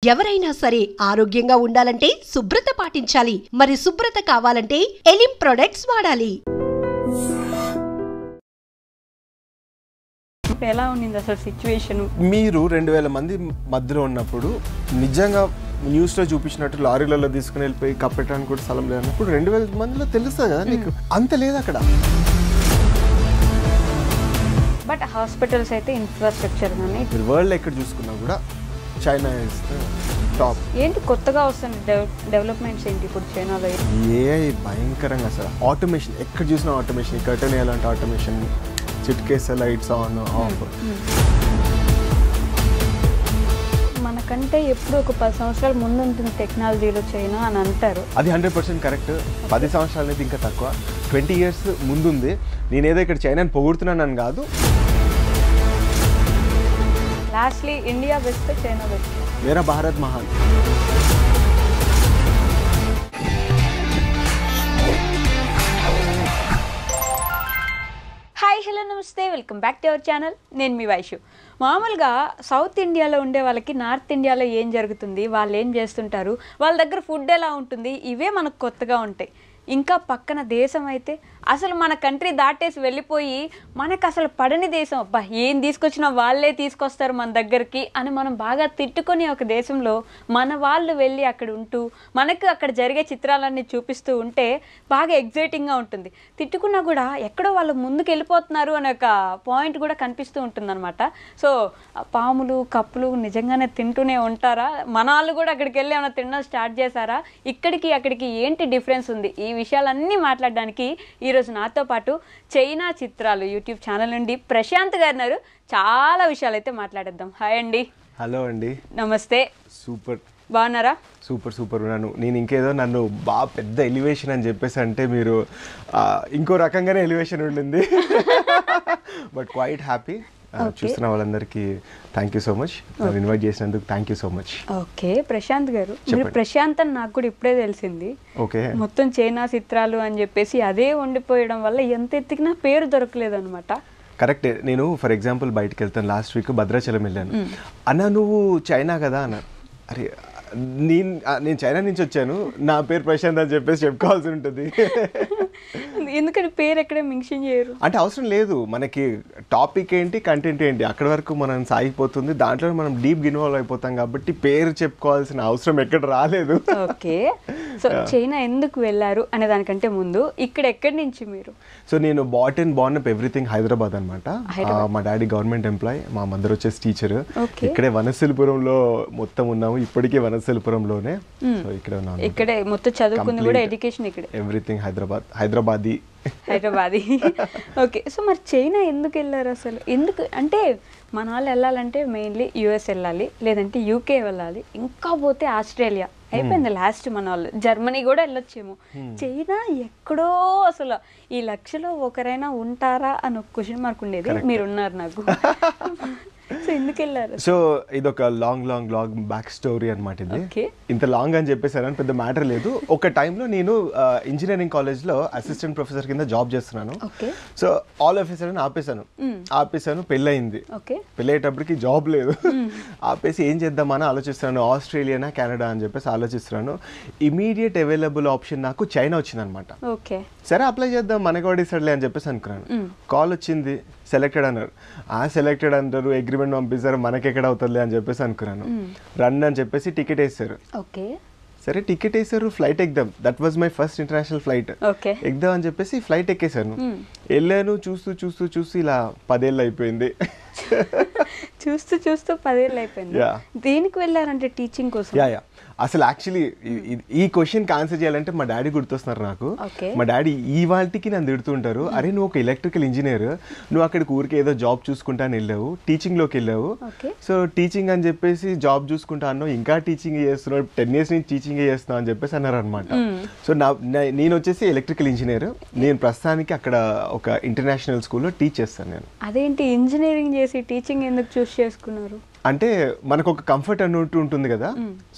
ఎవరైనా సరే ఆరోగ్యంగా ఉండాలంటే శుభ్రత పాటించాలి. మరి శుభ్రత కావాలంటే ఎలిం ప్రొడక్ట్స్ వాడాలి. ఎలా ఉండింది అసలు సిచ్యువేషన్? మీరు 2000 మంది మధ్యలో ఉన్నప్పుడు నిజంగా న్యూస్లో చూపించినట్టు లారీలలో తీసుకుని వెళ్ళిపోయి కప్పెట్టడానికి కూడా స్థలం లేనప్పుడు 2000 మందిలో తెలుస్తుంది కదా నీకు, అంత లేదు అక్కడ. బట్ హాస్పిటల్స్ అయితే ఇన్ఫ్రాస్ట్రక్చర్ కానీ వరల్డ్ ఎక్కడ చూసుకున్నా కూడా చైనా ఇస్ టాప్. ఏంటి కొత్తగా వస్తుంది డెవలప్మెంట్స్ ఏంటి ఇప్పుడు చైనాలో? ఏఐ భయంకరంగా అసలు ఆటోమేషన్ ఎక్కడ చూసినా ఆటోమేషన్, కర్టన్ వేయాలంటే ఆటోమేషన్, చిట్కేసే లైట్స్ ఆన్ ఆఫ్. మనకంటే ఎప్పుడు ఒక 10 సంవత్సరాల ముందు ఉంటుంది టెక్నాలజీలో చైనా అని అంటారు. అది 100% కరెక్ట్. 10 సంవత్సరాలు అనేది ఇంకా తక్కువ, 20 years ముందుంది. నేనేదో ఇక్కడ చైనాని పొగుడుతున్నాను కాదు. Lastly India best, China best? మేరా భారత్ మహాన్. హాయ్, హలో, నమస్తే, welcome back to our channel. నేను మీ వైషు. మామూలుగా సౌత్ ఇండియాలో ఉండే వాళ్ళకి నార్త్ ఇండియాలో ఏం జరుగుతుంది, వాళ్ళు ఏం చేస్తుంటారు, వాళ్ళ దగ్గర ఫుడ్ ఎలా ఉంటుంది, ఇవే మనకు కొత్తగా ఉంటాయి. ఇంకా పక్కన దేశం అయితే అసలు మన కంట్రీ దాటేసి వెళ్ళిపోయి మనకు అసలు పడని దేశం, అబ్బా ఏం తీసుకొచ్చినా వాళ్ళే తీసుకొస్తారు మన దగ్గరికి అని మనం బాగా తిట్టుకొని ఒక దేశంలో మన వాళ్ళు వెళ్ళి అక్కడ ఉంటూ మనకు అక్కడ జరిగే చిత్రాలన్నీ చూపిస్తూ ఉంటే బాగా ఎగ్జైటింగ్గా ఉంటుంది. తిట్టుకున్నా కూడా ఎక్కడో వాళ్ళు ముందుకు వెళ్ళిపోతున్నారు అనే ఒక పాయింట్ కూడా కనిపిస్తూ ఉంటుందన్నమాట. సో పాములు కప్పులు నిజంగానే తింటూనే ఉంటారా? మన వాళ్ళు కూడా అక్కడికి వెళ్ళి ఏమైనా తినడం స్టార్ట్ చేశారా? ఇక్కడికి అక్కడికి ఏంటి డిఫరెన్స్ ఉంది? ఈ విషయాలన్నీ మాట్లాడడానికి ఈరోజు నాతో పాటు చైనా చిత్రాలు యూట్యూబ్ ఛానల్ నుండి ప్రశాంత్ గారు చాలా విషయాలు అయితే మాట్లాడేద్దాం. హాయ్ అండి. హలో అండి. నమస్తే. సూపర్. బాగున్నారా? సూపర్ ఉన్నాను. నేను ఇంకేదో నన్ను బాగా పెద్ద ఎలివేషన్ అని చెప్పేసి అంటే మీరు ఇంకో రకంగానే ఎలివేషన్ ఉండింది. But quite happy. చూస్తున్న వాళ్ళందరికీ thank you so much. Invite చేసినందుకు thank you so much. Okay, Prashanth గారు, మీరు ప్రశాంత్ అని నాకు కూడా ఇప్పుడే తెలిసింది. ఓకే, మొత్తం చైనా చిత్రాలు అని చెప్పేసి అదే ఉండిపోయడం వల్ల ఎంత ఎత్తికినా పేరు దొరకలేదు అనమాట. కరెక్టే. నేను ఫర్ ఎగ్జాంపుల్ బయటకు వెళ్తాను, లాస్ట్ వీక్ భద్రాచలం వెళ్ళాను. అన్న నువ్వు చైనా కదా అన్న. అరే నేను చైనా నుంచి వచ్చాను, నా పేరు ప్రశాంత్ అని చెప్పేసి చెప్పుకోవాల్సి ఉంటుంది. ఎందుకని పేరు ఎక్కడే మెన్షన్ చేయరు అంటే అవసరం లేదు. మనకి టాపిక్ ఏంటి, కంటెంట్ ఏంటి, అక్కడి వరకు మనం సాగిపోతుంది. దాంట్లో మనం డీప్ ఇన్వాల్వ్ అయిపోతాం కాబట్టి పేరు చెప్పుకోవాల్సిన అవసరం ఎక్కడ రాలేదు. ఓకే, సో చైనా ఎందుకు వెళ్ళారు అనే దానికంటే ముందు ఇక్కడ ఎక్కడి నుంచి మీరు? సో నేను bought and born up everything Hyderabad అనమాట. మా డాడీ గవర్నమెంట్ ఎంప్లాయ్, మా మదర్ వచ్చేసి టీచర్. ఇక్కడే వనస్థలిపురంలో మొత్తం ఉన్నాము, ఇప్పటికీ వనస్థలిపురంలోనే. సో ఇక్కడ ఉన్నాను. ఇక్కడే మొత్తం చదువుకుంది కూడా, ఎడ్యుకేషన్ ఇక్కడే, ఎవ్రీథింగ్ హైదరాబాదీ. ఓకే, సో మరి చైనా ఎందుకు వెళ్ళారు అసలు? ఎందుకు అంటే మన వాళ్ళు వెళ్ళాలంటే మెయిన్లీ యుఎస్ వెళ్ళాలి, లేదంటే యూకే వెళ్ళాలి, ఇంకా పోతే ఆస్ట్రేలియా అయిపోయింది లాస్ట్. మన వాళ్ళు జర్మనీ కూడా వెళ్ళొచ్చేమో. చైనా ఎక్కడో అసలు ఈ లక్షలో ఒకరైనా ఉంటారా అని ఒక క్వశ్చన్ మార్క్ ఉండేది. మీరున్నారు నాకు. సో ఎందుకు వెళ్ళారు? సో ఇది ఒక లాంగ్ బ్యాక్ స్టోరీ అనమాట. ఇది ఇంత లాంగ్ అని చెప్పేసారని పెద్ద మ్యాటర్ లేదు. ఒక టైంలో నేను ఇంజనీరింగ్ కాలేజ్లో అసిస్టెంట్ ప్రొఫెసర్ కింద జాబ్ చేస్తున్నాను. సో ఆల్ ఆఫ్ సడన్ ఆపేసాను. పెళ్ళయింది. పెళ్ళయ్యేటప్పటికి జాబ్ లేదు. ఆపేసి ఏం చేద్దామని ఆలోచిస్తున్నాను. ఆస్ట్రేలియానా కెనడా అని చెప్పేసి ఆలోచిస్తున్నాను. ఇమీడియట్ అవైలబుల్ ఆప్షన్ నాకు చైనా వచ్చింది అనమాట. సరే అప్లై చేద్దాం, మనకి ఓడిస్తాడులే అని చెప్పేసి అనుకున్నాను. కాల్ వచ్చింది, సెలెక్టెడ్ అన్నారు. సెలెక్టెడ్ అంటారు, అగ్రిమెంట్ పంపిస్తారు, మనకెక్కడ అవుతుంది అని చెప్పేసి అనుకున్నాను. రన్ అని చెప్పేసి టికెట్ వేస్తారు. సరే టికెట్ వేసారు, ఫ్లైట్ ఎక్దాం. That was my first international flight. ఎక్దాం అని చెప్పేసి ఫ్లైట్ ఎక్కేసాను. వెళ్ళాను, చూస్తూ ఇలా 10 ఏళ్ళు అయిపోయింది. చూస్తూ 10 ఏళ్ళు అయిపోయింది. దేనికి వెళ్ళారంటే టీచింగ్ కోసం? అసలు యాక్చువల్లీ ఈ క్వశ్చన్కి ఆన్సర్ చేయాలంటే మా డాడీ గుర్తొస్తున్నారు నాకు. మా డాడీ ఈ వాటికి నన్ను తిడుతుంటారు, అరే నువ్వు ఒక ఎలక్ట్రికల్ ఇంజనీర్, నువ్వు అక్కడికి ఊరికి ఏదో జాబ్ చూసుకుంటాను వెళ్ళావు, టీచింగ్లోకి వెళ్ళావు. సో టీచింగ్ అని చెప్పేసి జాబ్ చూసుకుంటా అన్నావు, ఇంకా టీచింగ్ చేస్తున్నావు, 10 years నుంచి టీచింగ్ చేస్తున్నావు అని చెప్పేసి అన్నారు అనమాట. సో నేను వచ్చేసి ఎలక్ట్రికల్ ఇంజనీర్. నేను ప్రస్తుతానికి అక్కడ ఒక ఇంటర్నేషనల్ స్కూల్లో టీచ్ చేస్తాను. నేను అదేంటి ఇంజనీరింగ్ వదిలేసి టీచింగ్ ఎందుకు చూస్ చేసుకున్నారు? అంటే మనకు ఒక కంఫర్ట్ అన్నట్టు ఉంటుంది కదా,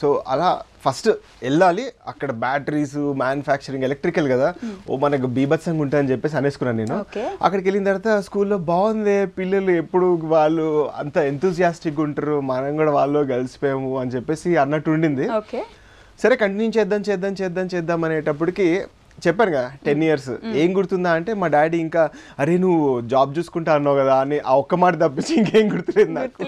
సో అలా ఫస్ట్ వెళ్ళాలి అక్కడ బ్యాటరీస్ మ్యానుఫ్యాక్చరింగ్ ఎలక్ట్రికల్ కదా, ఓ మనకు బీభత్సంగా ఉంటాయని చెప్పేసి అనేసుకున్నాను నేను. అక్కడికి వెళ్ళిన తర్వాత స్కూల్లో బాగుంది, పిల్లలు ఎప్పుడు వాళ్ళు అంత ఎంతూజియాస్టిక్గా ఉంటారు, మనం కూడా వాళ్ళు కలిసిపోయాము అని చెప్పేసి అన్నట్టు ఉండింది. సరే కంటిన్యూ చేద్దాం అనేటప్పటికి చెప్పాను కదా 10 years. ఏం గుర్తుందా అంటే మా డాడీ ఇంకా అరే నువ్వు జాబ్ చూసుకుంటా అన్నావు కదా అని ఆ ఒక్క మాట తప్పించి ఇంకేం గుర్తులేదు నాకు.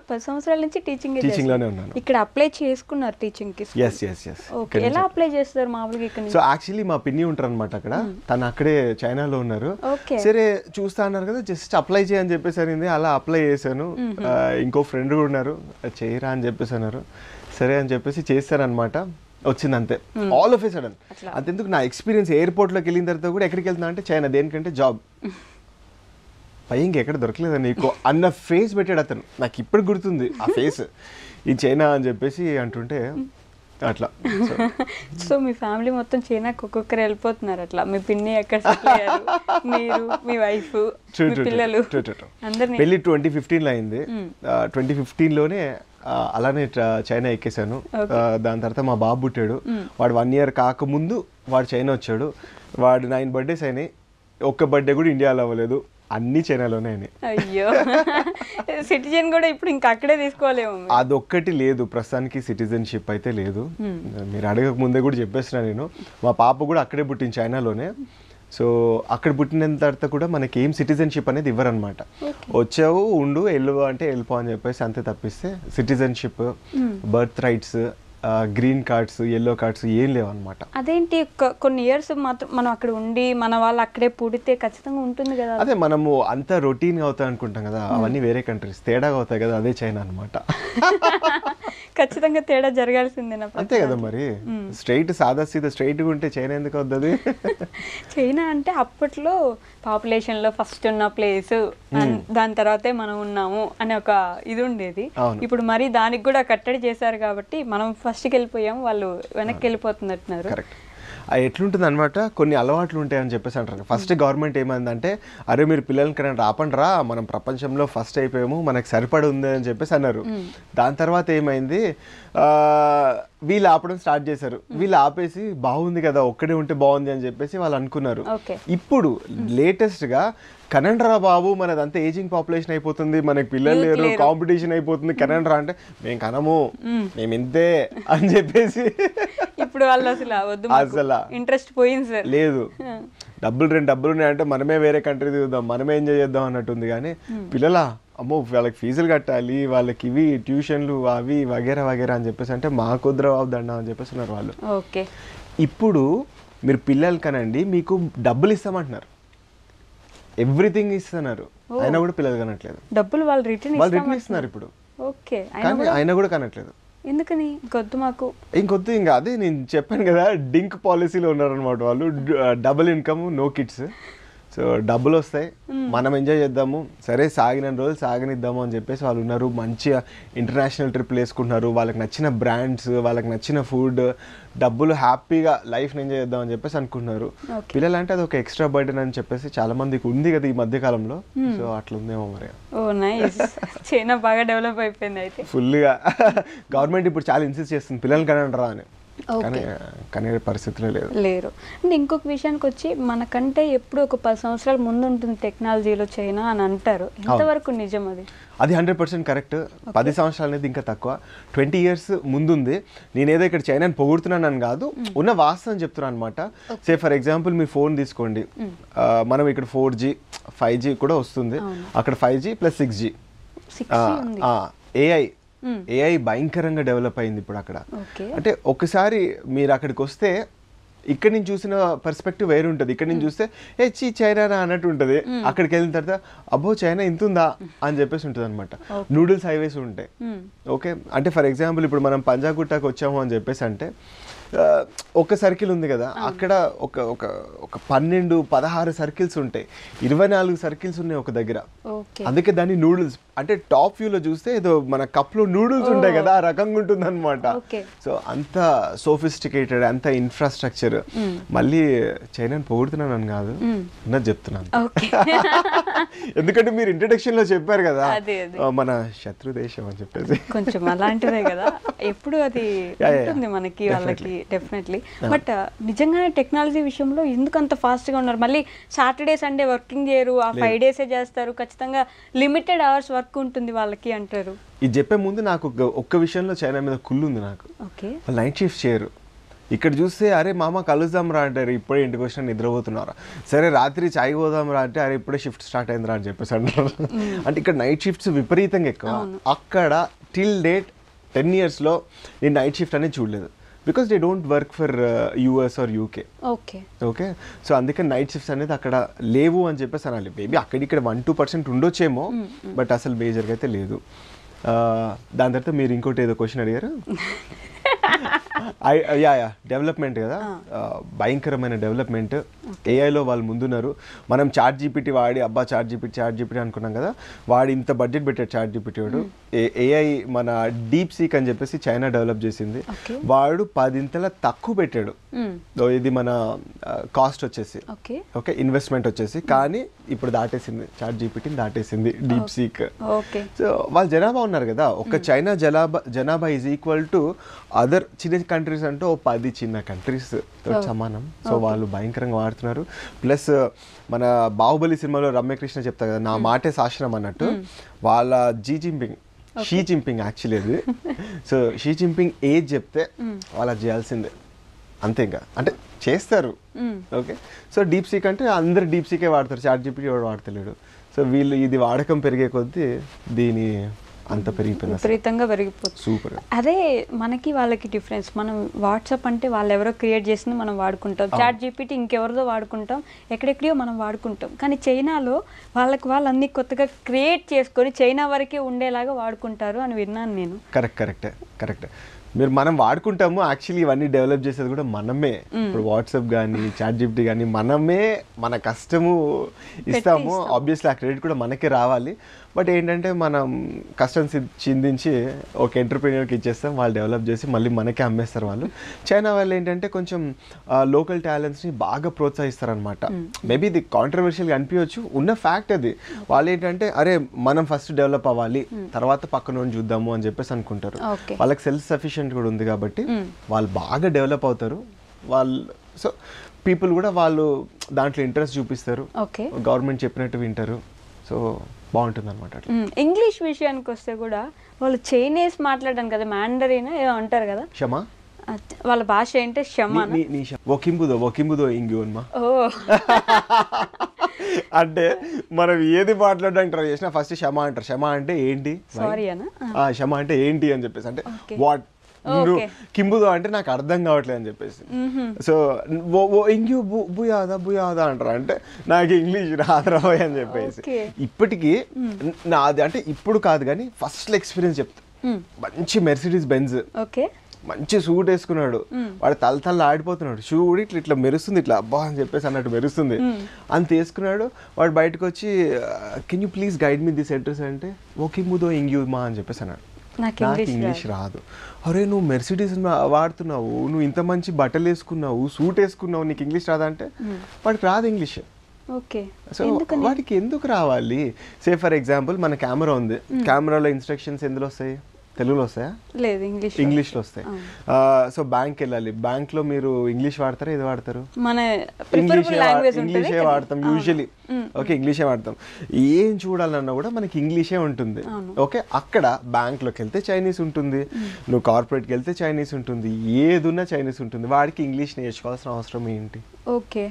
10 సంవత్సరాల నుంచి టీచింగ్ లోనే ఉన్నాను. ఇక్కడ అప్లై చేసుకున్నారు టీచింగ్ కి? ఎస్. ఓకే, ఎలా అప్లై చేస్తారు మామూలుగా ఇక్కడ? సో యాక్చువల్లీ మా పిన్ని ఉంటారు అనమాట అక్కడ, తను అక్కడే చైనాలో ఉన్నారు. సరే చూస్తా అన్నారు కదా, జస్ట్ అప్లై చేయని చెప్పేసి అనింది, అలా అప్లై చేశాను. ఇంకో ఫ్రెండ్ కూడా ఉన్నారు, చేయరా అని చెప్పేసి అన్నారు. సరే అని చెప్పేసి చేశారనమాట, వచ్చింది అంతే. ఆల్ ఆఫ్ ఏ సడన్ అంతెందుకు నా ఎక్స్పీరియన్స్ ఎయిర్పోర్ట్లోకి వెళ్ళిన తర్వాత కూడా ఎక్కడికి వెళ్తున్నా అంటే చైనా, దేనికంటే జాబ్. పై ఇంకెక్కడ దొరకలేదా నీకు అన్న ఫేస్ పెట్టాడు అతను, నాకు ఇప్పుడు గుర్తుంది ఆ ఫేస్, ఈ చైనా అని చెప్పేసి అంటుంటే అట్లా. సో మీ ఫ్యామిలీ మొత్తం చైనాకి ఒక్కొక్కరు వెళ్ళిపోతున్నారు అట్లా? మీ పిన్ని ఎక్కడ, మీరు, మీ వైఫ్, పిల్లలు అందరినీ? పెళ్ళి 2015లో అయింది. 2015లోనే అలానే చైనా ఎక్కేసాను. దాని తర్వాత మా బాబు పుట్టాడు, వాడు 1 year కాకముందు వాడు చైనా వచ్చాడు. వాడు 9 birthdays అయినాయి, ఒక్క బర్త్డే కూడా ఇండియాలో అవ్వలేదు, అన్ని చైనాలోనే అయినాయి. అయ్యో, సిటిజన్ కూడా ఇప్పుడు ఇంకా అక్కడే తీసుకోలేము? అదొక్కటి లేదు ప్రస్తుతానికి, సిటిజన్షిప్ అయితే లేదు. మీరు అడగక ముందే కూడా చెప్పేస్తున్నా నేను, మా పాప కూడా అక్కడే పుట్టింది చైనాలోనే. సో అక్కడ పుట్టిన తర్వాత కూడా మనకి ఏం సిటిజన్షిప్ అనేది ఇవ్వరనమాట. వచ్చావు ఉండు వెళ్ళు అంటే వెళ్ళిపో అని చెప్పేసి అంతే, తప్పిస్తే citizenship, birth rights, green cards, yellow cards ఏం లేవు అనమాట. అదేంటి కొన్ని ఇయర్స్ మాత్రం మనం అక్కడ ఉండి మన వాళ్ళు అక్కడే పుడితే ఖచ్చితంగా ఉంటుంది కదా? అదే మనము అంత రొటీన్ అవుతాయి అనుకుంటాం కదా, అవన్నీ వేరే కంట్రీస్ తేడాగా అవుతాయి కదా, అదే చైనా అనమాట. ఖచ్చితంగా తేడా జరగాల్సిందేనా? అంతే కదా మరి, స్ట్రైట్ సాదా సీదా స్ట్రైట్గా ఉంటే చైనా ఎందుకు అవుతుంది? చైనా అంటే అప్పట్లో పాపులేషన్ లో ఫస్ట్ ఉన్న ప్లేస్, దాని తర్వాతే మనం ఉన్నాము అనే ఒక ఇది ఉండేది. ఇప్పుడు మరి దానికి కూడా కట్టడి చేశారు కాబట్టి మనం ఫస్ట్కి వెళ్ళిపోయాము, వాళ్ళు వెనక్కి వెళ్ళిపోతున్నట్టున్నారు. ఎట్లుంటుంది అనమాట, కొన్ని అలవాట్లు ఉంటాయని చెప్పేసి అంటారు. ఫస్ట్ గవర్నమెంట్ ఏమైందంటే అరే మీరు పిల్లలకి కన్నా రాపండి రా, మనం ప్రపంచంలో ఫస్ట్ అయిపోయాము, మనకు సరిపడి ఉంది అని చెప్పేసి అన్నారు. దాని తర్వాత ఏమైంది, వీళ్ళు ఆపడం స్టార్ట్ చేశారు. వీళ్ళు ఆపేసి బాగుంది కదా ఒక్కడే ఉంటే బాగుంది అని చెప్పేసి వాళ్ళు అనుకున్నారు. ఇప్పుడు లేటెస్ట్ గా కనండ్రా బాబు మనదంతా ఏజింగ్ పాపులేషన్ అయిపోతుంది, మనకి పిల్లలు లేరు, కాంపిటీషన్ అయిపోతుంది, కనండ్రా అంటే మేము కనము, మేము ఇంతే అని చెప్పేసి ఇప్పుడు వాళ్ళు అసలు ఇంట్రెస్ట్ పోయింది సార్. లేదు, డబ్బులు ఉన్నాయంటే మనమే వేరే కంట్రీ చూద్దాం, మనమే ఎంజాయ్ చేద్దాం అన్నట్టుంది. కానీ పిల్లల అమ్మో వాళ్ళకి ఫీజులు కట్టాలి, వాళ్ళకి ఇవి ట్యూషన్లు అవి వగేరా వగేరా అని చెప్పేసి అంటే మా కుదర అవుదండ అని చెప్పేసి ఉన్నారు వాళ్ళు. ఇప్పుడు మీరు పిల్లలు కనండి, మీకు డబ్బులు ఇస్తామంటున్నారు, ఎవ్రీథింగ్ ఇస్తున్నారు, అయినా కూడా పిల్లలు కనట్లేదు. డబ్బులు వాళ్ళు రిటర్న్ ఇస్తున్నారు ఇప్పుడు, కానీ అయినా కూడా కనట్లేదు. ఎందుకని? ఇంకొద్దు మాకు, ఇంకొద్దు. ఇంకా అదే నేను చెప్పాను కదా, డింక్ పాలసీలో ఉన్నారనమాట వాళ్ళు, double income no kids. So డబ్బులు వస్తాయి, మనం ఎంజాయ్ చేద్దాము, సరే సాగిన రోజులు సాగనిద్దాము అని చెప్పేసి వాళ్ళు ఉన్నారు. మంచిగా ఇంటర్నేషనల్ ట్రిప్లు వేసుకుంటున్నారు, వాళ్ళకి నచ్చిన బ్రాండ్స్, వాళ్ళకి నచ్చిన ఫుడ్, డబ్బులు, హ్యాపీగా లైఫ్ని ఎంజాయ్ చేద్దాం అని చెప్పేసి అనుకుంటున్నారు. పిల్లలు అంటే అది ఒక ఎక్స్ట్రా బర్డెన్ అని చెప్పేసి చాలా మందికి ఉంది కదా ఈ మధ్య కాలంలో. సో అట్లా ఉందేమో మరి. చైనా బాగా డెవలప్ అయిపోయింది అయితే ఫుల్గా. గవర్నమెంట్ ఇప్పుడు చాలా ఇన్సిస్ట్ చేస్తుంది పిల్లలు కనంటారా అని, కానీ పరిస్థితులు లేరు. అంటే ఇంకొక విషయానికి వచ్చి మనకంటే ఎప్పుడు ఒక 10 సంవత్సరాల ముందు ఉంటుంది టెక్నాలజీలో చైనా అని అంటారు, ఎంతవరకు నిజం అది? అది 100% కరెక్ట్. 10 సంవత్సరాలు అనేది ఇంకా తక్కువ, 20 years ముందుంది. నేనేదో ఇక్కడ చైనాని పొగుడుతున్నాను కాదు, ఉన్న వాస్తవం చెప్తున్నాను అనమాట. Say for example me phone తీసుకోండి, మనం ఇక్కడ 4G 5G కూడా వస్తుంది, అక్కడ 5G + 6G. ఏఐ భయంకరంగా డెవలప్ అయింది ఇప్పుడు అక్కడ. అంటే ఒకసారి మీరు అక్కడికి వస్తే ఇక్కడ నుంచి చూసిన పర్స్పెక్టివ్ వేరు ఉంటుంది, ఇక్కడ నుంచి చూస్తే చైనా అన్నట్టు ఉంటుంది, అక్కడికి వెళ్ళిన తర్వాత అబ్బో చైనా ఇంతుందా అని చెప్పేసి ఉంటుంది అనమాట. నూడిల్స్ హైవేస్ ఉంటాయి. ఓకే, అంటే ఫర్ ఎగ్జాంపుల్ ఇప్పుడు మనం పంజాగుట్టకు వచ్చాము అని చెప్పేసి అంటే ఒక సర్కిల్ ఉంది కదా, అక్కడ ఒక ఒక ఒక 12-16 సర్కిల్స్ ఉంటాయి, 24 సర్కిల్స్ ఉన్నాయి ఒక దగ్గర. అందుకే దాన్ని నూడిల్స్ అంటే టాప్ వ్యూలో చూస్తే ఏదో మన కప్లో నూడిల్స్ ఉంటాయి కదా ఆ రకంగా ఉంటుంది అనమాట. సో అంత సోఫిస్టికేటెడ్, అంత ఇన్ఫ్రాస్ట్రక్చర్. మళ్ళీ చైనాని పొగుడుతున్నాను కాదు, ఉన్నది చెప్తున్నాను. ఎందుకంటే మీరు ఇంట్రడక్షన్ లో చెప్పారు కదా మన శత్రు దేశం అని చెప్పేసి, కొంచెం అలాంటిదే కదా ఎప్పుడు అది ఉంటుంది మనకి వాళ్ళకి డెఫినెట్లీ. బట్ నిజంగానే టెక్నాలజీ విషయంలో ఎందుకు అంత ఫాస్ట్ గా ఉన్నారు? మళ్ళీ సాటర్డే సండే వర్కింగ్ చేయరు, ఆ 5 days చేస్తారు, ఖచ్చితంగా లిమిటెడ్ అవర్స్ వర్క్ ఉంటుంది వాళ్ళకి అంటారు. ఇది చెప్పే ముందు నాకు ఒక్క విషయంలో చైనా మీద కుళ్ళు ఉంది నాకు. నైట్ షిఫ్ట్ చేయరు. ఇక్కడ చూస్తే అరే మామ కలుద్దాం రా అంటారు, ఇప్పుడే ఇంటికి వచ్చినా నిద్రపోతున్నారా, సరే రాత్రి చాయ్ పోదాం రా అంటే అరే ఇప్పుడే షిఫ్ట్ స్టార్ట్ అయిందిరా అని చెప్పేసి అంటారు. అంటే ఇక్కడ నైట్ షిఫ్ట్స్ విపరీతంగా ఎక్కువ. అక్కడ టిల్ డేట్ 10 yearsలో నేను నైట్ షిఫ్ట్ అనేది చూడలేదు, because they don't work for US or UK. Okay, so అందుకని నైట్ షిఫ్ట్స్ అనేది అక్కడ లేవు అని చెప్పేసి అనాలి. మేబీ అక్కడిక్కడ 1-2% ఉండొచ్చేమో, బట్ అసలు మేజర్గా అయితే లేదు. దాని తర్వాత మీరు ఇంకోటి ఏదో క్వశ్చన్ అడిగారు. డెవలప్మెంట్ కదా, భయంకరమైన డెవలప్మెంట్. ఏఐలో వాళ్ళు ముందున్నారు. మనం ChatGPT వాడి అబ్బా ChatGPT అనుకున్నాం కదా, వాడు ఇంత బడ్జెట్ పెట్టాడు ChatGPT వాడు. ఏఐ మన డీప్ సీక్ అని చెప్పేసి చైనా డెవలప్ చేసింది, వాడు 10 తక్కువ పెట్టాడు. ఇది మన కాస్ట్ వచ్చేసి, ఓకే ఇన్వెస్ట్మెంట్ వచ్చేసి, కానీ ఇప్పుడు దాటేసింది, ChatGPT దాటేసింది డీప్ సీక్. సో వాళ్ళు జనాభా ఉన్నారు కదా, ఒక చైనా జనాభా ఈజ్ ఈక్వల్ టు అదర్ చిన్న కంట్రీస్ అంటే 10 చిన్న కంట్రీస్ తోటి సమానం. సో వాళ్ళు భయంకరంగా వాడుతున్నారు. ప్లస్ మన బాహుబలి సినిమాలో రమ్యకృష్ణ చెప్తారు కదా, నా మాటే శాసనం అన్నట్టు, వాళ్ళ షీ జింపింగ్ యాక్చువల్లీ అది. సో షీ జింపింగ్ ఏజ్ చెప్తే వాళ్ళ చేయాల్సిందే అంతే, ఇంకా అంటే చేస్తారు. ఓకే, సో డీప్ సీక్ అంటే అందరు డీప్ సీకే వాడతారు, ChatGPT వాడు వాడతలేడు. సో వీళ్ళు ఇది వాడకం పెరిగే కొద్దీ దీని అంత విపరీతంగా పెరిగిపోతుంది. సూపర్. అదే మనకి వాళ్ళకి డిఫరెన్స్. మనం వాట్సాప్ అంటే వాళ్ళు ఎవరో క్రియేట్ చేసింది మనం వాడుకుంటాం, ChatGPT ఇంకెవరిదో వాడుకుంటాం, ఎక్కడెక్కడో మనం వాడుకుంటాం. కానీ చైనాలో వాళ్ళు అన్ని కొత్తగా క్రియేట్ చేసుకొని చైనా వరకే ఉండేలాగా వాడుకుంటారు అని విన్నాను నేను. కరెక్ట్. మనం వాడుకుంటాము, యాక్చువల్లీ ఇవన్నీ డెవలప్ చేసేది కూడా మనమే. ఇప్పుడు వాట్సాప్ కానీ ChatGPT కానీ మనమే మన కష్టము ఇస్తాము. ఆబ్వియస్లీ ఆ క్రెడిట్ కూడా మనకే రావాలి. బట్ ఏంటంటే మనం కష్టం చిందించి ఒక ఎంటర్ప్రీనియర్కి ఇచ్చేస్తాం, వాళ్ళు డెవలప్ చేసి మళ్ళీ మనకే అమ్మేస్తారు వాళ్ళు. చైనా వాళ్ళు ఏంటంటే కొంచెం లోకల్ టాలెంట్స్ని బాగా ప్రోత్సహిస్తారనమాట. మేబీ ఇది కాంట్రవర్షియల్గా అనిపించవచ్చు, ఉన్న ఫ్యాక్ట్ అది. వాళ్ళు ఏంటంటే అరే మనం ఫస్ట్ డెవలప్ అవ్వాలి, తర్వాత పక్కన చూద్దాము అని చెప్పేసి అనుకుంటారు. వాళ్ళకి సెల్ఫ్ సఫిషియెంట్ కూడా ఉంది కాబట్టి వాళ్ళు బాగా డెవలప్ అవుతారు. సో పీపుల్ కూడా వాళ్ళు దాంట్లో ఇంట్రెస్ట్ చూపిస్తారు, గవర్నమెంట్ చెప్పినట్టు వింటారు. సో బాగుంటుంది అనమాట. ఇంగ్లీష్ విషయానికి వస్తే కూడా వాళ్ళు చైనీస్ మాట్లాడడం కదా, మ్యాండరీన్ ఏదో అంటారు కదా, క్షమా వాళ్ళ భాష ఏంటంటే క్షమా ఒకింబుదో ఇంగ్యూన్మా. అంటే మనం ఏది మాట్లాడడానికి ట్రై చేసినా ఫస్ట్ క్షమా అంటారు. క్షమా అంటే ఏంటి, క్షమా అంటే ఏంటి అని చెప్పేసి, అంటే వాట్ కింబుదో అంటే నాకు అర్థం కావట్లేదు అని చెప్పేసి. సో ఇంగ్యూ బుయాదా అంటారు, అంటే నాకు ఇంగ్లీష్ రాదురాబోయ్ అని చెప్పేసి. ఇప్పటికీ నాది అంటే ఇప్పుడు కాదు కానీ ఫస్ట్ ఎక్స్పీరియన్స్ చెప్తా. మంచి మెర్సిడీస్ బెంజ్, మంచి సూట్ వేసుకున్నాడు, వాడు తల ఆడిపోతున్నాడు, షూ కూడా ఇట్లా మెరుస్తుంది, ఇట్లా అబ్బా అని చెప్పేసి అన్నట్టు మెరుస్తుంది. అంత వేసుకున్నాడు. వాడు బయటకు వచ్చి can you please guide me this address అంటే ఓకింబుదో ఇంగ్యూమా అని చెప్పేసి అన్నాడు. నాకు ఇంగ్లీష్ రాదు. అరే నువ్వు మెర్సిడీస్ వాడుతున్నావు, నువ్వు ఇంత మంచి బట్టలు వేసుకున్నావు, సూట్ వేసుకున్నావు, నీకు ఇంగ్లీష్ రాదా అంటే వాడికి రాదు ఇంగ్లీష్. సో వాడికి ఎందుకు రావాలి? సే ఫర్ ఎగ్జాంపుల్ మన కెమెరా ఉంది, కెమెరాలో ఇన్స్ట్రక్షన్స్ ఎందులో వస్తాయి, తెలుగులో వస్తాయా? లేదు, ఇంగ్లీష్లో వస్తాయి. సో బ్యాంక్ వెళ్ళాలి, బ్యాంక్ లో మీరు ఇంగ్లీష్ వాడతారా ఏది వాడతారు? ఇంగ్లీషే వాడతాం యూజువలీ. ఓకే, ఇంగ్లీషే వాడతాం. ఏం చూడాలన్నా కూడా మనకి ఇంగ్లీషే ఉంటుంది. ఓకే, అక్కడ బ్యాంక్లోకి వెళ్తే చైనీస్ ఉంటుంది, నువ్వు కార్పొరేట్కి వెళ్తే చైనీస్ ఉంటుంది, ఏదున్నా చైనీస్ ఉంటుంది. వాడికి ఇంగ్లీష్ నేర్చుకోవాల్సిన అవసరం ఏంటి? ఓకే,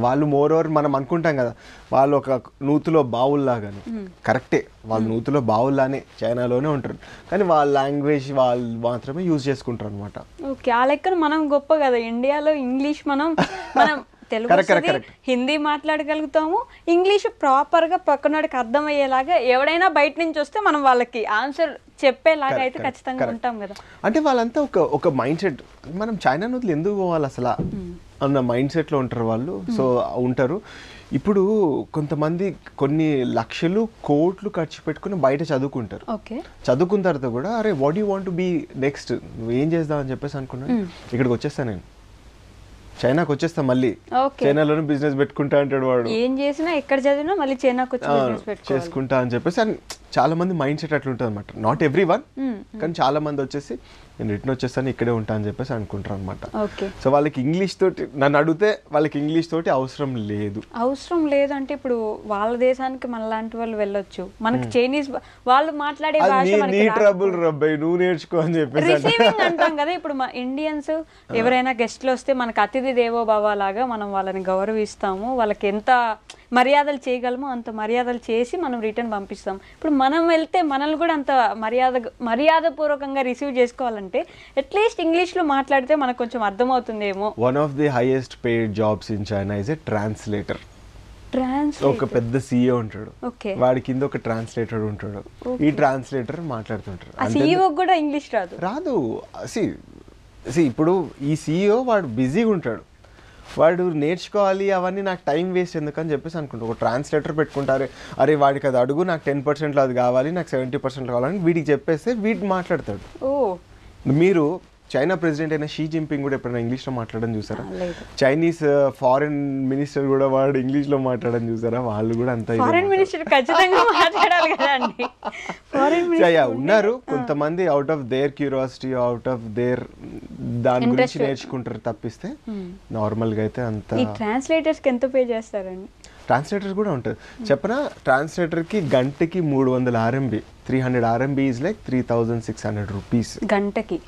వాళ్ళు మోర్ ఓవర్ మనం అనుకుంటాం కదా వాళ్ళు ఒక నూతులో బావుల్లాగాని, కరెక్టే వాళ్ళు నూతులో బావుల్లానే చైనాలోనే ఉంటారు, కానీ వాళ్ళ లాంగ్వేజ్ వాళ్ళు మాత్రమే యూజ్ చేసుకుంటారు అనమాట. ఓకే, ఆ లెక్కన మనం గొప్ప కదా ఇండియాలో ఇంగ్లీష్ మనం తెలుగు వస్తుంది, హిందీ మాట్లాడగలుగుతాము, ఇంగ్లీష్ ప్రాపర్గా పక్కనోడికి అర్థమయ్యేలాగా ఎవడైనా బయట నుంచి వస్తే మనం వాళ్ళకి ఆన్సర్ చెప్పేలాగా అయితే ఖచ్చితంగా ఉంటాం కదా. అంటే వాళ్ళంతా ఒక మైండ్ సెట్, మనం చైనా వదిలి ఎందుకు పోవాలి అసలు అన్న మైండ్ సెట్లో ఉంటారు వాళ్ళు. సో ఉంటారు. ఇప్పుడు కొంతమంది కొన్ని లక్షలు కోట్లు ఖర్చు పెట్టుకుని బయట చదువుకుంటారు. చదువుకున్న తర్వాత కూడా అరే what you want to be next, నువ్వు ఏం చేద్దాం అని చెప్పేసి అనుకున్నాను. ఇక్కడికి వచ్చేస్తాను నేను, చైనాకి వచ్చేస్తా, మళ్ళీ చైనాలోనే బిజినెస్ పెట్టుకుంటా అంటాడు వాడు. ఏం చేసినా ఎక్కడ చదివినా మళ్ళీ చైనాకి చేసుకుంటా అని చెప్పేసి చాలా మంది మైండ్ సెట్ అట్లా ఉంటుంది అనమాట. నాట్ ఎవ్రీ వన్, కానీ చాలా మంది వచ్చేసి నేను రిటర్న్ వచ్చేస్తాను ఇక్కడే ఉంటా అని చెప్పేసి అనుకుంటారు అనమాట. సో వాళ్ళకి ఇంగ్లీష్ తోటి, నన్ను అడిగితే వాళ్ళకి ఇంగ్లీష్ తోటి అవసరం లేదు అంటే ఇప్పుడు వాళ్ళ దేశానికి మన లాంటి వాళ్ళు వెళ్ళొచ్చు, మనకి చైనీస్ వాళ్ళు మాట్లాడే భాష నువ్వు నేర్చుకో అని చెప్పేసి రిసీవింగ్ అంటాం కదా. ఇప్పుడు మా ఇండియన్స్ ఎవరైనా గెస్ట్లు వస్తే మనకు అతిథి దేవో భవ లాగా మనం వాళ్ళని గౌరవిస్తాము, వాళ్ళకి ఎంత మర్యాదలు చేయగలమో అంత మర్యాదలు చేసి మనం రిటర్న్ పంపిస్తాం. ఇప్పుడు మనం వెళ్తే మనల్ని కూడా అంత మర్యాదపూర్వకంగా రిసీవ్ చేసుకోవాలంటే అట్లీస్ట్ ఇంగ్లీష్లో మాట్లాడితే మనకు కొంచెం అర్థమవుతుందేమో. One of the highest paid jobs in China is a translator. ఒక పెద్ద సీఈఓ ఉంటాడు, వాడి కింద ఒక ట్రాన్స్లేటర్ ఉంటాడు. ఈ ట్రాన్స్లేటర్ మాట్లాడుతుంటారు. సీఈఓ కూడా ఇంగ్లీష్ రాదు. ఇప్పుడు ఈ సీఈఓ వాడు బిజీగా ఉంటాడు, వాడు నేర్చుకోవాలి అవన్నీ, నాకు టైం వేస్ట్ ఎందుకని చెప్పేసి అనుకుంటారు. ఒక ట్రాన్స్లేటర్ పెట్టుకుంటారు, అరే వాడికి అది అడుగు, నాకు 10% అది కావాలి, నాకు 70% కావాలని వీడికి చెప్పేస్తే వీడు మాట్లాడతాడు. మీరు చైనా ప్రెసిడెంట్ అయిన షీ జింపింగ్ కూడా ఎప్పుడైనా ఇంగ్లీష్లో మాట్లాడడం చూసారా? చైనీస్ ఫారిన్ మినిస్టర్ కూడా వాడు ఇంగ్లీష్లో మాట్లాడడం చూసారా? వాళ్ళు కూడా అంత ఉన్నారు. కొంతమంది out of their curiosity, out of their దాని గురించి నేర్చుకుంటారు తప్పిస్తే నార్మల్గా అయితే అంత. ట్రాన్స్లేటర్స్ కి ఎంత పే చేస్తారండి? ట్రాన్స్లేటర్స్ కూడా ఉంటుంది చెప్పనా. ట్రాన్స్లేటర్కి గంటకి 300 RMB, 300 RMB is like 3600 rupees గంటకి.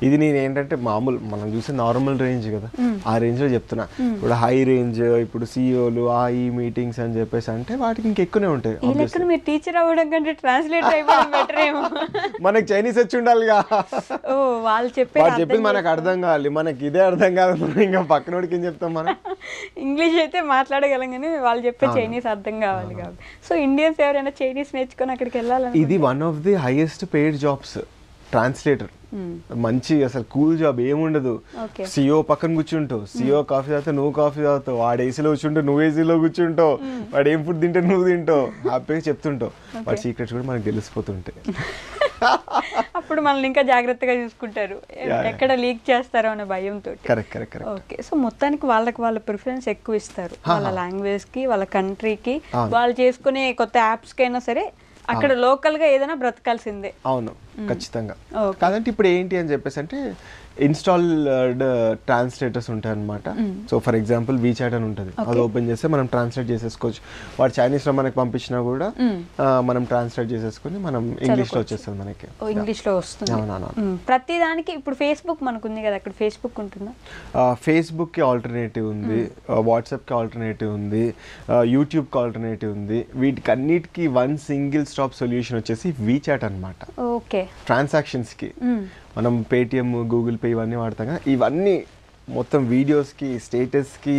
ఇది నేను ఏంటంటే మామూలు మనం చూసే నార్మల్ రేంజ్ కదా, ఆ రేంజ్ లో చెప్తున్నా. ఇప్పుడు హై రేంజ్, ఇప్పుడు సిఇఓలు ఈ మీటింగ్స్ అని చెప్పేసి అంటే వాటికి ఇంకెక్కువనే ఉంటాయి. టీచర్ అవ్వడం కంటే ట్రాన్స్లేటర్ అయిపోవడం బెటర్ ఏమో. మనకి చైనీస్ వచ్చి ఉండాలిగా, వాళ్ళు చెప్పింది మనకు అర్థం కావాలి, మనకి ఇదే అర్థం కాదు, మనం ఇంకా పక్కనోడికి ఏం చెప్తాం. మనం ఇంగ్లీష్ అయితే మాట్లాడగలం కానీ వాళ్ళు చెప్పే చైనీస్ అర్థం కావాలి కాబట్టి. సో ఇండియన్స్ ఎవరైనా చైనీస్ నేర్చుకొని అక్కడికి వెళ్ళాలని, ఇది one of the highest paid jobs translator. మంచి అసలు కూల్ జాబ్ ఏముండదు. సిఇఓ పక్కన కూర్చుంటావు, సిఇఓ కాఫీ తాగుతావు, నువ్వు కాఫీ తాగుతావు, వాడు ఏసీలో కూర్చుంటావు, నువ్వు ఏసీలో కూర్చుంటావు, వాడు ఏం ఫుడ్ తింటే నువ్వు తింటావు, హ్యాపీగా చెప్తుంటావు. వాడి సీక్రెట్స్ కూడా మనకు తెలిసిపోతుంటాయి. అప్పుడు మనల్ని ఇంకా జాగ్రత్తగా చూసుకుంటారు, ఎక్కడ లీక్ చేస్తారో అనే భయంతో. ఓకే, సో మొత్తానికి వాళ్ళ ప్రిఫరెన్స్ ఎక్కువ ఇస్తారు, వాళ్ళ లాంగ్వేజ్ కి, వాళ్ళ కంట్రీకి, వాళ్ళు చేసుకునే కొత్త యాప్స్ కైనా సరే అక్కడ లోకల్ గా ఏదైనా బ్రతకాల్సిందే. అవును, ఖచ్చితంగా. కాదంటే ఇప్పుడు ఏంటి అని చెప్పేసి అంటే ఇన్స్టాల్డ్ ట్రాన్స్లేటర్స్ ఉంటాయి అనమాట. సో ఫర్ ఎగ్జాంపుల్ వీచాట్ అని ఉంటుంది, అది ఓపెన్ చేస్తే మనం ట్రాన్స్లేట్ చేసేసుకోవచ్చు. వాడు చైనీస్ లో మనకి పంపించినా కూడా మనం ట్రాన్స్లేట్ చేసేసుకుని మనం ఇంగ్లీష్ లో వచ్చేస్తుంది, మనకి ఇంగ్లీష్ లో వస్తుంది. ప్రతి దానికి ఇప్పుడు ఫేస్బుక్ మనకు ఉంది కదా, అక్కడ ఫేస్బుక్ ఉంటుందా? ఫేస్బుక్ కి ఆల్టర్నేటివ్ ఉంది, వాట్సాప్ కి ఆల్టర్నేటివ్ ఉంది, యూట్యూబ్ కి ఆల్టర్నేటివ్ ఉంది. వీటికి అన్నిటికీ వన్ సింగిల్ స్టాప్ సొల్యూషన్ వచ్చేసి వీచాట్ అనమాట. ఓకే, ట్రాన్సాక్షన్స్ కి మనం పేటిఎం, గూగుల్ పే ఇవన్నీ వాడతాం కదా, ఇవన్నీ మొత్తం వీడియోస్కి, స్టేటస్కి,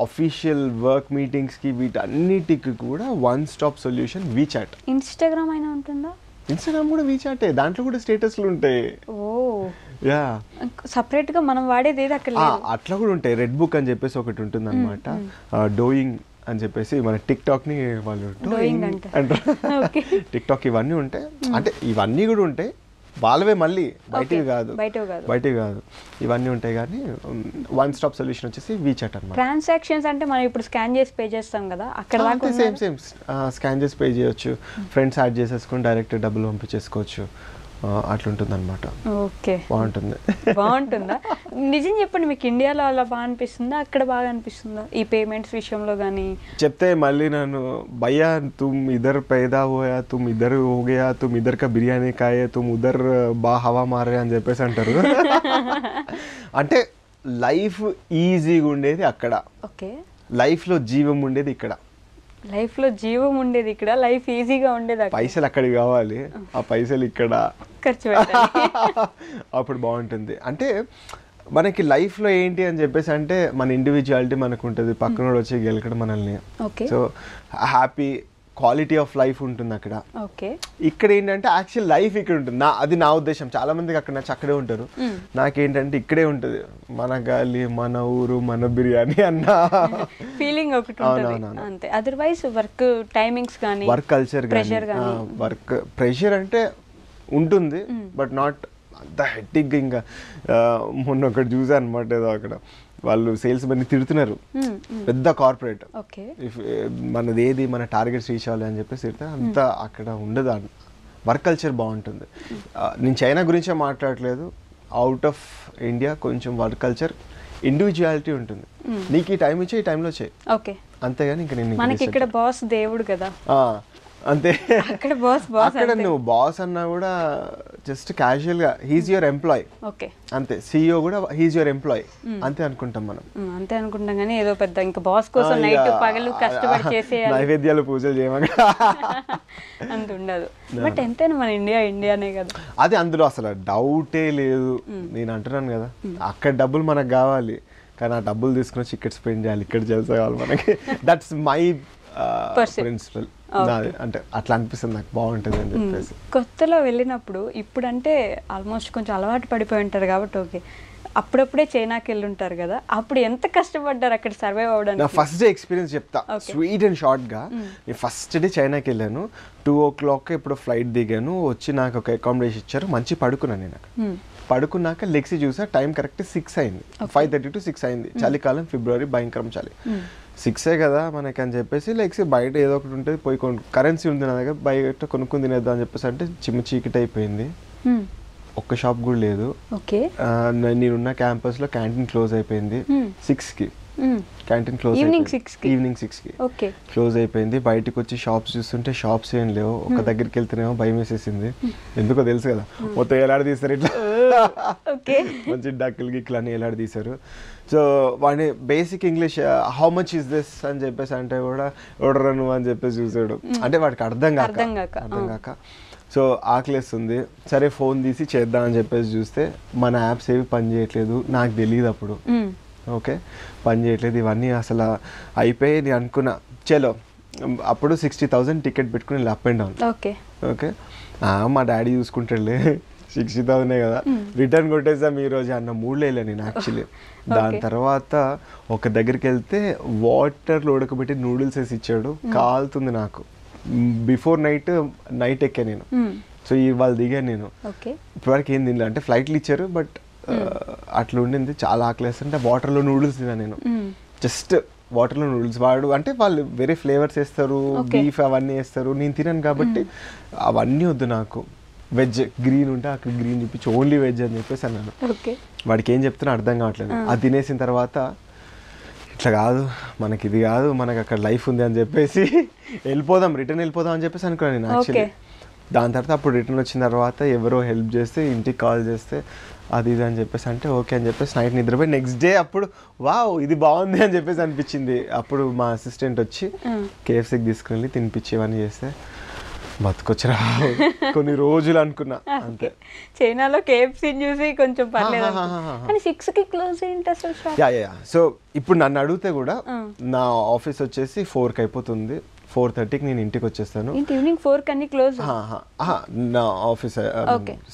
అఫీషియల్ వర్క్ మీటింగ్స్కి, వీటన్నిటికి కూడా one stop solution WeChat. Instagram అయినా ఉంటుందా? ఇన్స్టాగ్రామ్ కూడా వీచాటే, దాంట్లో కూడా స్టేటస్లు ఉంటాయి. యా, సపరేట్ గా మనం వాడేది అట్లా కూడా ఉంటాయి. రెడ్ బుక్ అని చెప్పేసి ఒకటి ఉంటుంది అనమాట, డోయింగ్ అని చెప్పేసి మన టిక్ టాక్ ని వాళ్ళు అంటారు. టిక్ టాక్ ఇవన్నీ ఉంటాయి, అంటే ఇవన్నీ కూడా ఉంటాయి, వాళ్ళవే, మళ్ళీ బయటివి కాదు, ఇవన్నీ ఉంటాయి. కానీ వన్ స్టాప్ సొల్యూషన్ వచ్చేసి వీచాట్ అన్నమాట. ట్రాన్సాక్షన్స్ అంటే మనం ఇప్పుడు స్కాన్ చేసి పే చేస్తాం కదా, అక్కడ సేమ్ స్కాన్ చేసి పే చేయొచ్చు, ఫ్రెండ్స్ యాడ్ చేసేసుకొని డైరెక్ట్ డబ్బులు పంపించేసుకోవచ్చు, అట్లుంటుంది అనమాట. ఓకే, బాగుంటుందా? నిజం చెప్పండి, మీకు ఇండియాలో అలా బాగా అనిపిస్తుందా, అక్కడ బాగా అనిపిస్తుందా ఈ పేమెంట్స్ విషయంలో? కానీ చెప్తే మళ్ళీ నన్ను భయ్యా తుమ్ ఇద్దరు पैदा हुआ, తుమ్ ఇద్దరు हो गया, తుమ్ ఇద్దరు కా బిర్యానీ కాయే, తుమ్ ఉదర్ బా హవా మారే అని చెప్పేసి అంటారు. అంటే లైఫ్ ఈజీగా ఉండేది అక్కడ, లైఫ్లో జీవం ఉండేది ఇక్కడ. లైఫ్ ఈజీగా ఉండేది, పైసలు అక్కడికి కావాలి, ఆ పైసలు ఇక్కడ ఖర్చు పెట్టాలి. అప్పుడు బాగుంటుంది. అంటే మనకి లైఫ్లో ఏంటి అని చెప్పేసి అంటే మన ఇండివిజువాలిటీ మనకు ఉంటుంది, పక్కన వచ్చి గెలకడం మనల్ని. So happy quality of life ఉంటుంది అక్కడ. ఇక్కడ ఏంటంటే యాక్చువల్ లైఫ్ ఇక్కడ ఉంటుంది. అది నా ఉద్దేశం. చాలా మందికి అక్కడ నచ్చి అక్కడే ఉంటారు. నాకేంటంటే ఇక్కడే ఉంటుంది, మన గాలి, మన ఊరు, మన బిర్యానీ అన్న ఫీలింగ్ ఒకటి అంతే. అదర్వైజ్ వర్క్ టైమింగ్స్ కానీ వర్క్ కల్చర్ కానీ వర్క్ ప్రెషర్ అంటే ఉంటుంది, బట్ నాట్ అంత హెక్టిక్. ఇంకా మొన్న ఒకటి చూసాను అనమాట, ఏదో అక్కడ వాళ్ళు సేల్స్ మెన్ తిడుతున్నారు, పెద్ద కార్పొరేట్, మనది ఏది మన టార్గెట్స్ రీచ్ అవ్వాలి అని చెప్పేసి తిడతారు. అంతా అక్కడ ఉండదు. వర్క్ కల్చర్ బాగుంటుంది. నేను చైనా గురించే మాట్లాడలేదు, అవుట్ ఆఫ్ ఇండియా కొంచెం వర్క్ కల్చర్ ఇండివిజువాలిటీ ఉంటుంది. నీకు ఈ టైం ఇచ్చే ఈ టైంలో చేయి, అంతేగాని ఇంకా నేను మనకి ఇక్కడ బాస్ దేవుడు కదా అంతే. అక్కడ బాస్ అక్కడ నువ్వు బాస్ అన్నా కూడా జస్ట్ క్యాజువల్ గా హీజ్ యువర్ ఎంప్లాయ్ అంతే. సిఇఓ కూడా హీజ్ యువర్ ఎంప్లాయ్ అంతే అనుకుంటాం మనం. అంతే అనుకుంటాం కానీ ఏదో పెద్ద ఇంకా బాస్ కోసం నైట్ పగలు కష్టపడి చేసేయాలి, నైవేద్యాలు పూజలు చేయమని అంత ఉండదు. బట్ ఎంతైనా మన ఇండియానే కదా, అది అందులో అసలు డౌటే లేదు. నేను అంటున్నాను కదా, అక్కడ డబ్బులు మనకు కావాలి, కానీ ఆ డబ్బులు తీసుకుని ఇక్కడ స్పెండ్ చేయాలి, ఇక్కడ జల్సా కావాలి మనకి. That's my principle. అంటే అట్లా అనిపిస్తుంది నాకు, బాగుంటుంది అని చెప్పేసి. కొత్తలో వెళ్ళినప్పుడు ఇప్పుడు అంటే ఆల్మోస్ట్ కొంచెం అలవాటు పడిపోయి ఉంటారు కాబట్టి ఓకే. అప్పుడప్పుడే చైనాకి వెళ్ళి ఉంటారు కదా, అప్పుడు ఎంత కష్టపడ్డారు అక్కడ సర్వైవ్ అవ్వడానికి? నా ఫస్ట్ డే ఎక్స్పీరియన్స్ చెప్తా స్వీట్ అండ్ షార్ట్గా. నేను ఫస్ట్ డే చైనాకి వెళ్ళాను, 2 o'clock ఇప్పుడు ఫ్లైట్ దిగాను. వచ్చి నాకు ఒక అకామిడేషన్ ఇచ్చారు, మంచి పడుకున్నాను. నేను అక్కడ పడుకున్నాక లెగ్స్ చూసా, టైం కరెక్ట్ 6 అయింది, 5:30 to 6 అయింది. చలికాలం, ఫిబ్రవరి, భయంకరం చలి. 6 కదా మనకి అని చెప్పేసి లెగ్స్ బయట ఏదో ఒకటి ఉంటుంది, పోయి కరెన్సీ ఉంది నా దగ్గర, బయట కొనుక్కొని తినేద్దాం అని చెప్పేసి అంటే చీకటి అయిపోయింది, ఒక్క షాప్ కూడా లేదు. నేనున్న క్యాంపస్ లో క్యాంటీన్ క్లోజ్ అయిపోయింది 6కి. క్యాంటీన్ క్లోజ్ ఈవినింగ్ 6కి క్లోజ్ అయిపోయింది. బయటకు వచ్చి షాప్స్ చూస్తుంటే షాప్స్ ఏం లేవు. ఒక దగ్గరికి వెళ్తేనేమో భయం వేసేసింది, ఎందుకో తెలుసు కదా, మొత్తం ఎలాడి తీస్తారు ఇట్లా మంచి డక్కులు గిక్కులు అని ఎలాడి తీశారు. సో వాడిని basic English how much is this అని చెప్పేసి అంటే కూడా ఎవడరా నువ్వు అని చెప్పేసి చూసాడు. అంటే వాడికి అర్థం కాక సో ఆకలేస్తుంది. సరే ఫోన్ తీసి చేద్దామని చెప్పేసి చూస్తే మన యాప్స్ ఏవి పని చేయట్లేదు, నాకు తెలియదు అప్పుడు. ఓకే పని చేయట్లేదు, ఇవన్నీ అసలు అయిపోయి నేను అనుకున్నా చలో. అప్పుడు 60,000 టికెట్ పెట్టుకుని అప్ అండ్ డౌన్. ఓకే మా డాడీ చూసుకుంటాడులే, 60,000 కదా, రిటర్న్ కొట్టేసాం ఈ రోజు అన్న మూడ్లో వెళ్ళాను నేను యాక్చువల్లీ. దాని తర్వాత ఒక దగ్గరికి వెళ్తే వాటర్లో ఉడకబెట్టి నూడిల్స్ వేసి ఇచ్చాడు, కాలుతుంది నాకు. బిఫోర్ నైట్ ఎక్కా నేను. సో ఇవాళ దిగాను నేను, ఇప్పటివరకు ఏం తినలే. అంటే ఫ్లైట్లు ఇచ్చారు బట్ అట్లా ఉండింది, చాలా ఆకలేస్తుంటే వాటర్లో నూడిల్స్ తిన్నా నేను. జస్ట్ వాటర్లో నూడిల్స్. వాడు అంటే వాళ్ళు వేరే ఫ్లేవర్స్ వేస్తారు, బీఫ్ అవన్నీ వేస్తారు, నేను తినను కాబట్టి అవన్నీ వద్దు నాకు. వెజ్ గ్రీన్ ఉంటే అక్కడ గ్రీన్ చూపించి ఓన్లీ వెజ్ అని చెప్పేసి అన్నాను. వాడికి ఏం చెప్తున్నా అర్థం కావట్లేదు. అది తినేసిన తర్వాత ఇట్లా కాదు, మనకి ఇది కాదు, మనకి అక్కడ లైఫ్ ఉంది అని చెప్పేసి రిటర్న్ వెళ్ళిపోదాం అని చెప్పేసి అనుకున్నాను నేను యాక్చువల్లీ. దాని తర్వాత అప్పుడు రిటర్న్ వచ్చిన తర్వాత ఎవరో హెల్ప్ చేస్తే, ఇంటికి కాల్ చేస్తే అది ఇది అని చెప్పేసి అంటే ఓకే అని చెప్పేసి నైట్ నిద్రపోయి నెక్స్ట్ డే అప్పుడు వావ్ ఇది బాగుంది అని చెప్పేసి అనిపించింది. అప్పుడు మా అసిస్టెంట్ వచ్చి కేఎఫ్సీకి తీసుకుని తినిపించేవన్నీ చేస్తే బతుకొచ్చరా కొన్ని రోజులు అనుకున్నా అంతే. చైనాలో కేఎఫ్సీ చూసి కొంచెం పర్లేదు కానీ 6కి క్లోజ్ ఏంటి అసలు? సో ఇప్పుడు నన్ను అడిగితే కూడా నా ఆఫీస్ వచ్చేసి 4కి అయిపోతుంది, 4:30కి నేను ఇంటికి వచ్చేస్తాను. ఈవినింగ్ 4కి అన్ని క్లోజ్? నా ఆఫీస్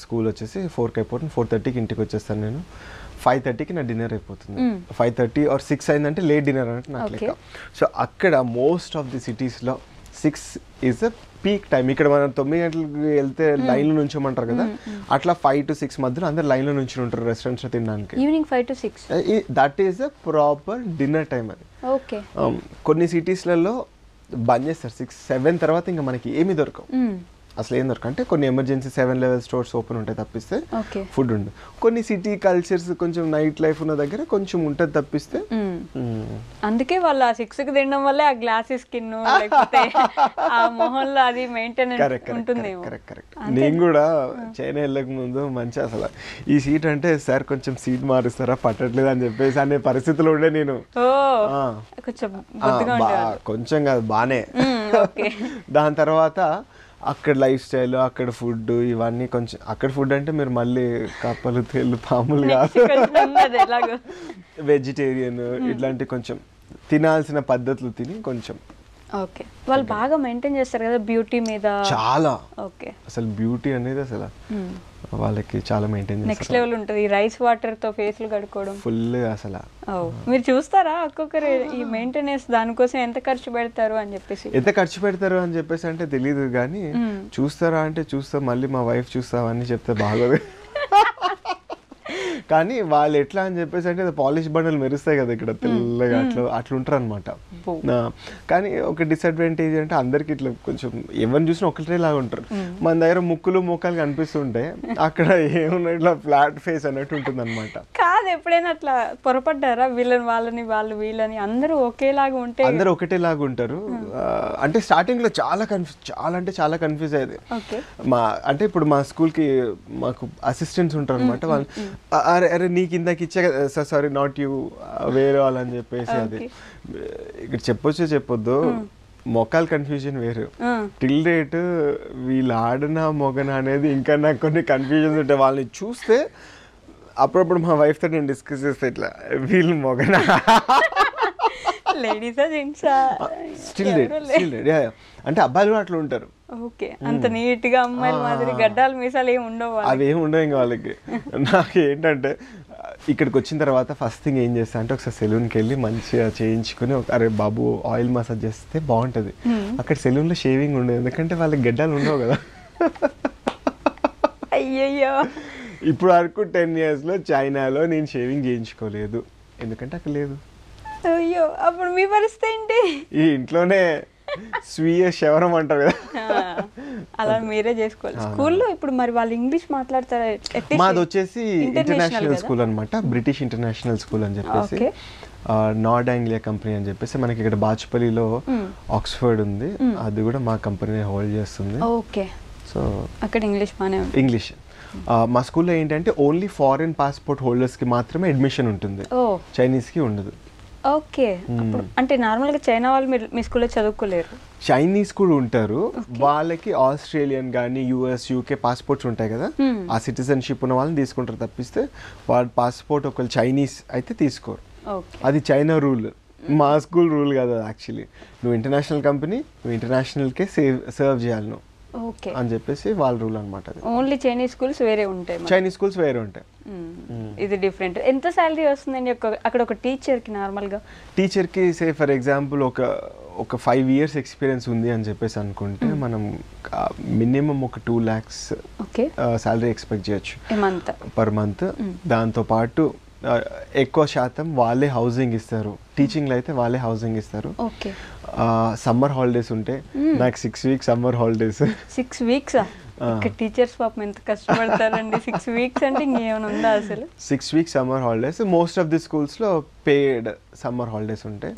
స్కూల్ వచ్చేసి 4కి అయిపోతుంది, 4:30కి ఇంటికి వచ్చేస్తాను నేను. 5:30కి నా డిన్నర్ అయిపోతుంది. 5:30 or 6 అయిందంటే లేట్ డిన్నర్ అన్నట్టు నాకు లెక్క. సో అక్కడ మోస్ట్ ఆఫ్ ది సిటీస్లో 6 ఈజ్ అ పీక్ టైం. ఇక్కడ మనం 9 గంటలకు వెళ్తే లైన్లో నుంచోమంటారు కదా, అట్లా 5 to 6 మధ్యలో అందరు లైన్లో నుంచి ఉంటారు రెస్టారెంట్స్లో తినడానికి. Evening 5 to 6 that is a proper dinner time అది. కొన్ని సిటీస్లలో బంద్ చేస్తారు 6, 7 తర్వాత ఇంకా మనకి ఏమి దొరకవు, అసలు ఏం దొరకదు. అంటే కొన్ని ఎమర్జెన్సీ 7-level స్టోర్స్ ఓపెన్ ఉంటాయి తప్పిస్తే ఫుడ్ ఉండదు. కొన్ని సిటీ కల్చర్స్ కొంచెం నైట్ లైఫ్ ఉన్న దగ్గర కొంచెం ఉంటుంది తప్పిస్తే. అందుకే వాళ్ళు ఆ 6కి తినడం వల్లే ఆ గ్లాసీ స్కిన్ లేకపోతే ఆ మొహంలో అది మెయింటెనెన్స్ ఉంటుంది. కరెక్ట్. నేను కూడా చైనా వెళ్ళక ముందు మంచి అసలు ఈ సీట్ అంటే సార్ కొంచెం సీట్ మారుస్తారా పట్టట్లేదు అని చెప్పేసి అనే పరిస్థితిలో ఉండే నేను. కొంచెం కాదు బానే. దాని తర్వాత అక్కడ లైఫ్ స్టైల్, అక్కడ ఫుడ్, ఇవన్నీ కొంచెం. అక్కడ ఫుడ్ అంటే మీరు మళ్ళీ కప్పలు, తేళ్ళు, పాములు కాదు, వెజిటేరియన్ ఇట్లాంటి కొంచెం తినాల్సిన పద్ధతులు తిని కొంచెం. ఓకే, వాళ్ళు బాగా మెయింటైన్ చేస్తారు కదా బ్యూటీ మీద చాలా. ఓకే, అసలు బ్యూటీ అనేది అసలు వాళ్ళకి చాలా మెయింటైన్ చేస్తారు. నెక్స్ట్ లెవెల్ ఉంటుంది. రైస్ వాటర్ తో ఫేస్లు కడుక్కోవడం ఫుల్ అసలు. మీరు చూస్తారా ఒక్కొక్కరు ఈ మెయింటెనెన్స్ దానికోసం ఎంత ఖర్చు పెడతారు అని చెప్పేసి? ఎంత ఖర్చు పెడతారు అని చెప్పేసి అంటే తెలియదు కానీ, చూస్తారా అంటే చూస్తాం, మళ్ళీ మా వైఫ్ చూస్తామని చెప్తే బాగోదు. కానీ వాళ్ళు ఎట్లా అని చెప్పేసి అంటే పాలిష్ బండలు మెరుస్తాయి కదా ఇక్కడ తెల్లగా, అట్లా ఉంటారు అనమాట. కానీ ఒక డిసడ్వాంటేజ్ అంటే అందరికి ఇట్లా కొంచెం ఎవరిని చూసినా ఒకటే లాగా ఉంటారు. మన దగ్గర ముక్కులు మోకాలు కనిపిస్తుంటే అక్కడ ఏమన్నా ఇట్లా ఫ్లాట్ ఫేస్ అన్నట్టు ఉంటుంది అనమాట. కాదు, ఎప్పుడైనా అట్లా పొరపడ్డారా? వీళ్ళని వాళ్ళని, వాళ్ళు వీళ్ళని, అందరూ ఒకేలాగా ఉంటే అందరూ ఒకటేలాగా ఉంటారు. అంటే స్టార్టింగ్ లో చాలా కన్ఫ్యూజ్ అయ్యేది. అంటే ఇప్పుడు మా స్కూల్ కి మాకు అసిస్టెంట్స్ ఉంటారు అనమాట. వాళ్ళు అరే నీకు ఇందాక ఇచ్చా కదా, సారీ నాట్ యూ, వేరే వాళ్ళని చెప్పేసి. అది ఇక్కడ చెప్పొద్దు, మొక్కలు కన్ఫ్యూజన్ వేరు. టిల్ డేట్ వీళ్ళు ఆడనా మొగనా అనేది ఇంకా నాకు కొన్ని కన్ఫ్యూజన్స్ ఉంటాయి. వాళ్ళని చూస్తే అప్పుడప్పుడు మా వైఫ్ తో నేను డిస్కస్ చేస్తే ఇట్లా వీళ్ళు మొగనా, లేడీసా జెంట్సా, స్టిల్ డేట్ అంటే అబ్బాయిలు కూడా అట్లా ఉంటారు. ఓకే, అంత నీట్ గా అమ్మాయిల మాదిరి గడ్డాలు మీసాలు ఏమి ఉండవు, అవేమి ఉండవు ఇంకా వాళ్ళకి. నాకు ఏంటంటే ఇక్కడికి వచ్చిన తర్వాత ఫస్ట్ థింగ్ ఏం చేస్తా అంటే ఒకసారి సెలూన్కి వెళ్ళి మంచిగా చేయించుకుని, అరే బాబు ఆయిల్ మసాజ్ చేస్తే బాగుంటుంది. అక్కడ సెలూన్లో షేవింగ్ ఉండదు, ఎందుకంటే వాళ్ళకి గడ్డాలు ఉండవు కదా. అయ్యయ్యో, ఇప్పుడు వరకు 10 years లో చైనాలో నేను షేవింగ్ చేయించుకోలేదు, ఎందుకంటే అక్కడ లేదు. అయ్యో, అప్పుడు మీ పరిస్థితి ఏంటి? ఈ ఇంట్లోనే స్వీయ శవరం అంటారు కదా, అలా మీరే చేసుకోవాలి. స్కూల్లో ఇప్పుడు మరి వాళ్ళు ఇంగ్లీష్ మాట్లాడతారా? మాది వచ్చేసి ఇంటర్నేషనల్ స్కూల్ అనమాట, బ్రిటిష్ ఇంటర్నేషనల్ స్కూల్ అని చెప్పేసి, నార్డ్ ఆంగ్లియా కంపెనీ అని చెప్పేసి మనకి ఇక్కడ బాచుపల్లిలో ఆక్స్ఫర్డ్ ఉంది, అది కూడా మా కంపెనీ హోల్డ్ చేస్తుంది. ఓకే, సో అక్కడ ఇంగ్లీష్ బాగానే ఉంది. ఇంగ్లీష్ మా స్కూల్లో ఏంటంటే ఓన్లీ ఫారిన్ పాస్పోర్ట్ హోల్డర్స్ కి మాత్రమే అడ్మిషన్ ఉంటుంది, చైనీస్ కి ఉండదు. ఓకే, అంటే నార్మల్గా చైనా వాళ్ళు మీ స్కూల్లో చదువుకోలేరు? చైనీస్ కూడా ఉంటారు, వాళ్ళకి ఆస్ట్రేలియన్ కానీ యుఎస్ యూకే పాస్పోర్ట్స్ ఉంటాయి కదా, ఆ సిటిజన్షిప్ ఉన్న వాళ్ళని తీసుకుంటారు తప్పిస్తే వాళ్ళ పాస్పోర్ట్ ఒకళ్ళు చైనీస్ అయితే తీసుకోరు. అది చైనా రూల్, మా స్కూల్ రూల్ కాదు యాక్చువల్లీ. నువ్వు ఇంటర్నేషనల్ కంపెనీ, నువ్వు ఇంటర్నేషనల్కే సర్వ్ చేయాలి నువ్వు అని చెప్పేసి వాళ్ళ రూల్ అనమాట. ఓన్లీ చైనీస్ స్కూల్స్ వేరే ఉంటాయి, చైనీస్ స్కూల్స్ వేరే ఉంటాయి. ఇది డిఫరెంట్. ఎంత శాలరీ వస్తుందండి అక్కడ ఒక టీచర్కి? నార్మల్గా టీచర్కి సే ఫర్ ఎగ్జాంపుల్ ఒక 5 years ఎక్స్పీరియన్స్ ఉంది అని చెప్పేసి అనుకుంటే మనం మినిమం ఒక 2 lakhs శాలరీ ఎక్స్పెక్ట్ చేయొచ్చు పర్ మంత్. దాంతోపాటు ఎక్కువ శాతం వాళ్ళే హౌసింగ్ ఇస్తారు, టీచింగ్లో అయితే వాళ్ళే హౌసింగ్ ఇస్తారు. సమ్మర్ హాలిడేస్ ఉంటే నాకు 6 weeks summer holidays. 6 weeks teachers పాపం ఎంత కష్టపడతారండి. 6 weeks అంటే ఇంకేమైనా ఉందా అసలు? 6 weeks summer holidays. Most of the స్కూల్స్లో పెయిడ్ సమ్మర్ హాలిడేస్ ఉంటాయి.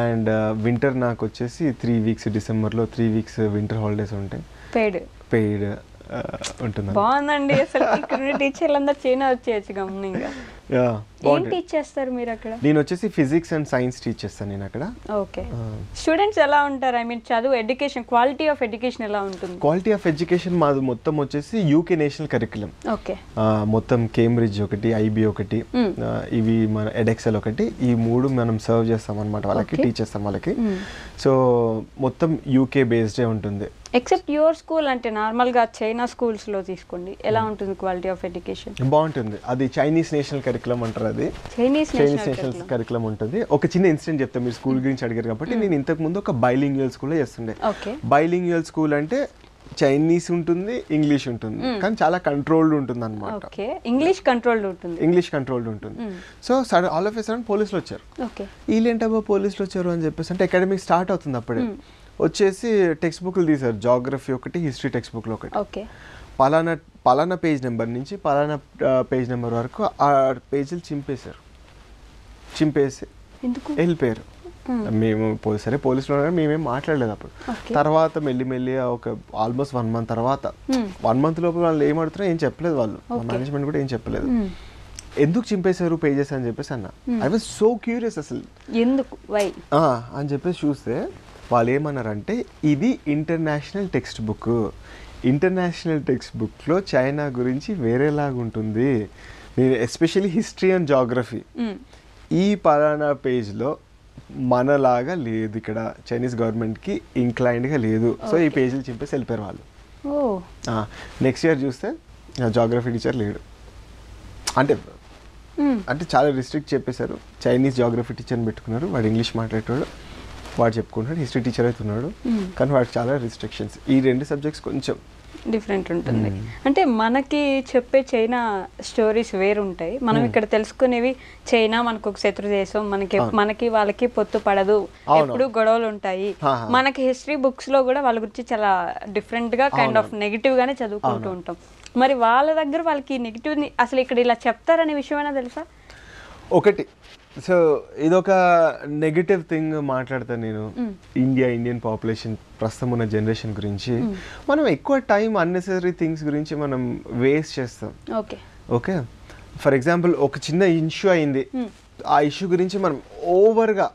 అండ్ వింటర్ నాకు వచ్చేసి 3 weeks డిసెంబర్లో 3 weeks వింటర్ హాలిడేస్ ఉంటాయి, పెయిడ్ ఉంటుంది. బాగుందండి. అసలు ఇక్కడ టీచర్లు అందరు చైనా వచ్చేయచ్చు గమనింగా. ఏం టీచ్ చేస్తారు మీరు అక్కడ? నేను వచ్చేసి ఫిజిక్స్ అండ్ సైన్స్ టీచ్ చేస్తాను నేను అక్కడ. ఓకే, స్టూడెంట్స్ ఎలా ఉంటారు? ఐ మీన్ చదువు, ఎడ్యుకేషన్, క్వాలిటీ ఆఫ్ ఎడ్యుకేషన్ ఎలా ఉంటుంది? క్వాలిటీ ఆఫ్ ఎడ్యుకేషన్ మాది మొత్తం వచ్చేసి యూకే నేషనల్ కరికులం. ఓకే, మొత్తం కేంబ్రిడ్జ్ ఒకటి, ఐబీ ఒకటి, ఇవి మన ఎడెక్సెల్ ఒకటి, ఈ 3 మనం సర్వ్ చేస్తాం అనమాట వాళ్ళకి, టీచ్ చేస్తాం వాళ్ళకి. సో మొత్తం యూకే బేస్డే ఉంటుంది. ఎక్సెప్ట్ యువర్ స్కూల్ అంటే నార్మల్గా చైనా స్కూల్స్లో తీసుకోండి, ఎలా ఉంటుంది క్వాలిటీ ఆఫ్ ఎడ్యుకేషన్? బాగుంటుంది. అది చైనీస్ నేషనల్ కరికులం అంటారు, అది చైనీస్ నేషనల్ కరికులం ఉంటుంది. ఒక చిన్న ఇన్సిడెంట్ చెప్తాను, మీరు స్కూల్ గురించి అడిగారు కాబట్టి. నేను ఇంతకు ముందు ఒక బైలింగ్యువల్ స్కూల్లో చేస్తుండే. బైలింగ్యువల్ స్కూల్ అంటే చైనీస్ ఉంటుంది, ఇంగ్లీష్ ఉంటుంది, కానీ చాలా కంట్రోల్డ్ ఉంటుంది అనమాట. ఇంగ్లీష్ కంట్రోల్డ్ ఉంటుంది. So all of a sudden పోలీసులు వచ్చారు. వీళ్ళేంటబ్బా పోలీసులు వచ్చారు అని చెప్పేసి, అంటే అకాడమిక్ స్టార్ట్ అవుతుంది అప్పుడే. వచ్చేసి టెక్స్ట్ బుక్లు తీశారు, జాగ్రఫీ ఒకటి, హిస్టరీ టెక్స్ట్ బుక్లో ఒకటి. పలానా పేజ్ నెంబర్ నుంచి పలానా పేజ్ నెంబర్ వరకు ఆ పేజీలు చింపేసి వెళ్ళిపోయారు. మేము సరే పోలీసులు మేమేం మాట్లాడలేదు అప్పుడు. తర్వాత మెల్లి ఒక ఆల్మోస్ట్ 1 month తర్వాత, 1 month లోపు వాళ్ళు ఏం అడుగుతారో ఏం చెప్పలేదు, వాళ్ళు మేనేజ్మెంట్ కూడా ఏం చెప్పలేదు. ఎందుకు చింపేశారు పేజెస్ అని చెప్పేసి అన్న. ఐ వాజ్ సో క్యూరియస్ అసలు ఎందుకు వై అని చెప్పేసి చూస్తే వాళ్ళు ఏమన్నారంటే ఇది ఇంటర్నేషనల్ టెక్స్ట్ బుక్లో చైనా గురించి వేరేలాగా ఉంటుంది. నేను ఎస్పెషల్లీ హిస్టరీ అండ్ జాగ్రఫీ ఈ పలానా పేజ్లో మనలాగా లేదు, ఇక్కడ చైనీస్ గవర్నమెంట్కి ఇంక్లైన్డ్గా లేదు. సో ఈ పేజీలు చింపేసి వెళ్ళిపోయారు వాళ్ళు. నెక్స్ట్ ఇయర్ చూస్తే జాగ్రఫీ టీచర్ లేడు. అంటే చాలా రిస్ట్రిక్ట్ చెప్పేశారు. చైనీస్ జాగ్రఫీ టీచర్ని పెట్టుకున్నారు, వాడు ఇంగ్లీష్ మాట్లాడేటోడు, వాడు చెప్పుకుంటాడు, హిస్టరీ టీచర్ అవుతున్నాడు. కానీ వాడికి చాలా రిస్ట్రిక్షన్స్. ఈ 2 సబ్జెక్ట్స్ కొంచెం డిఫరెంట్ ఉంటుంది. అంటే మనకి చెప్పే చైనా స్టోరీస్ వేరుంటాయి, మనం ఇక్కడ తెలుసుకునేవి చైనా మనకు ఒక శత్రు దేశం, మనకి వాళ్ళకి పొత్తు పడదు, ఎప్పుడు గొడవలు ఉంటాయి. మనకి హిస్టరీ బుక్స్ లో కూడా వాళ్ళ గురించి చాలా డిఫరెంట్ గా కైండ్ ఆఫ్ నెగిటివ్ గానే చదువుకుంటూ ఉంటాం. మరి వాళ్ళ దగ్గర వాళ్ళకి నెగిటివ్ అసలు ఇక్కడ ఇలా చెప్తారనే విషయమైనా తెలుసా? ఒకటి, సో ఇదొక నెగటివ్ థింగ్ మాట్లాడతాను నేను. ఇండియన్ పాపులేషన్ ప్రస్తుతం ఉన్న జనరేషన్ గురించి మనం ఎక్కువ టైం అన్నెసరీ థింగ్స్ గురించి మనం వేస్ట్ చేస్తాం. ఓకే, ఫర్ ఎగ్జాంపుల్ ఒక చిన్న ఇష్యూ అయింది, ఆ ఇష్యూ గురించి మనం ఓవర్గా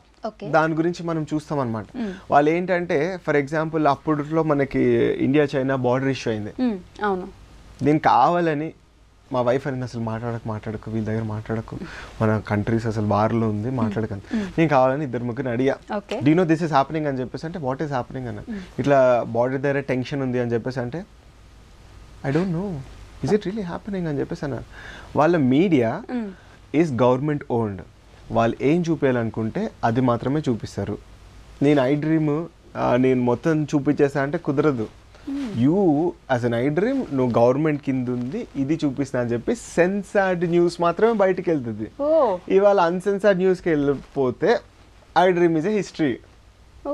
దాని గురించి మనం చూస్తాం అనమాట. వాళ్ళు ఏంటంటే ఫర్ ఎగ్జాంపుల్ అప్పట్లో మనకి ఇండియా చైనా బార్డర్ ఇష్యూ అయింది. దీనికి కావాలని మా వైఫ్ అని అసలు మాట్లాడకు వీళ్ళ దగ్గర మాట్లాడకు, మన కంట్రీస్ అసలు బార్లో ఉంది మాట్లాడకండి. నేను కావాలని 2-3 అడిగా, do know this is happening అని చెప్పేసి అంటే వాట్ ఈస్ హ్యాపెనింగ్ అన్న, ఇట్లా బార్డర్ దగ్గర టెన్షన్ ఉంది అని చెప్పేసి అంటే I don't know is it really happening అని చెప్పేసి అన్నారు. వాళ్ళ మీడియా ఈజ్ గవర్నమెంట్ ఓన్డ్, వాళ్ళు ఏం చూపించాలనుకుంటే అది మాత్రమే చూపిస్తారు. నేను ఐ డ్రీమ్ నేను మొత్తం చూపించేసా అంటే కుదరదు. You as an I dream నువ్వు గవర్నమెంట్ కింద ఉంది ఇది చూపిస్తా అని చెప్పి సెన్సార్డ్ న్యూస్ మాత్రమే బయటకు వెళ్తుంది. ఇవాళ అన్సెన్సార్డ్ న్యూస్కి వెళ్ళిపోతే I dream is a history.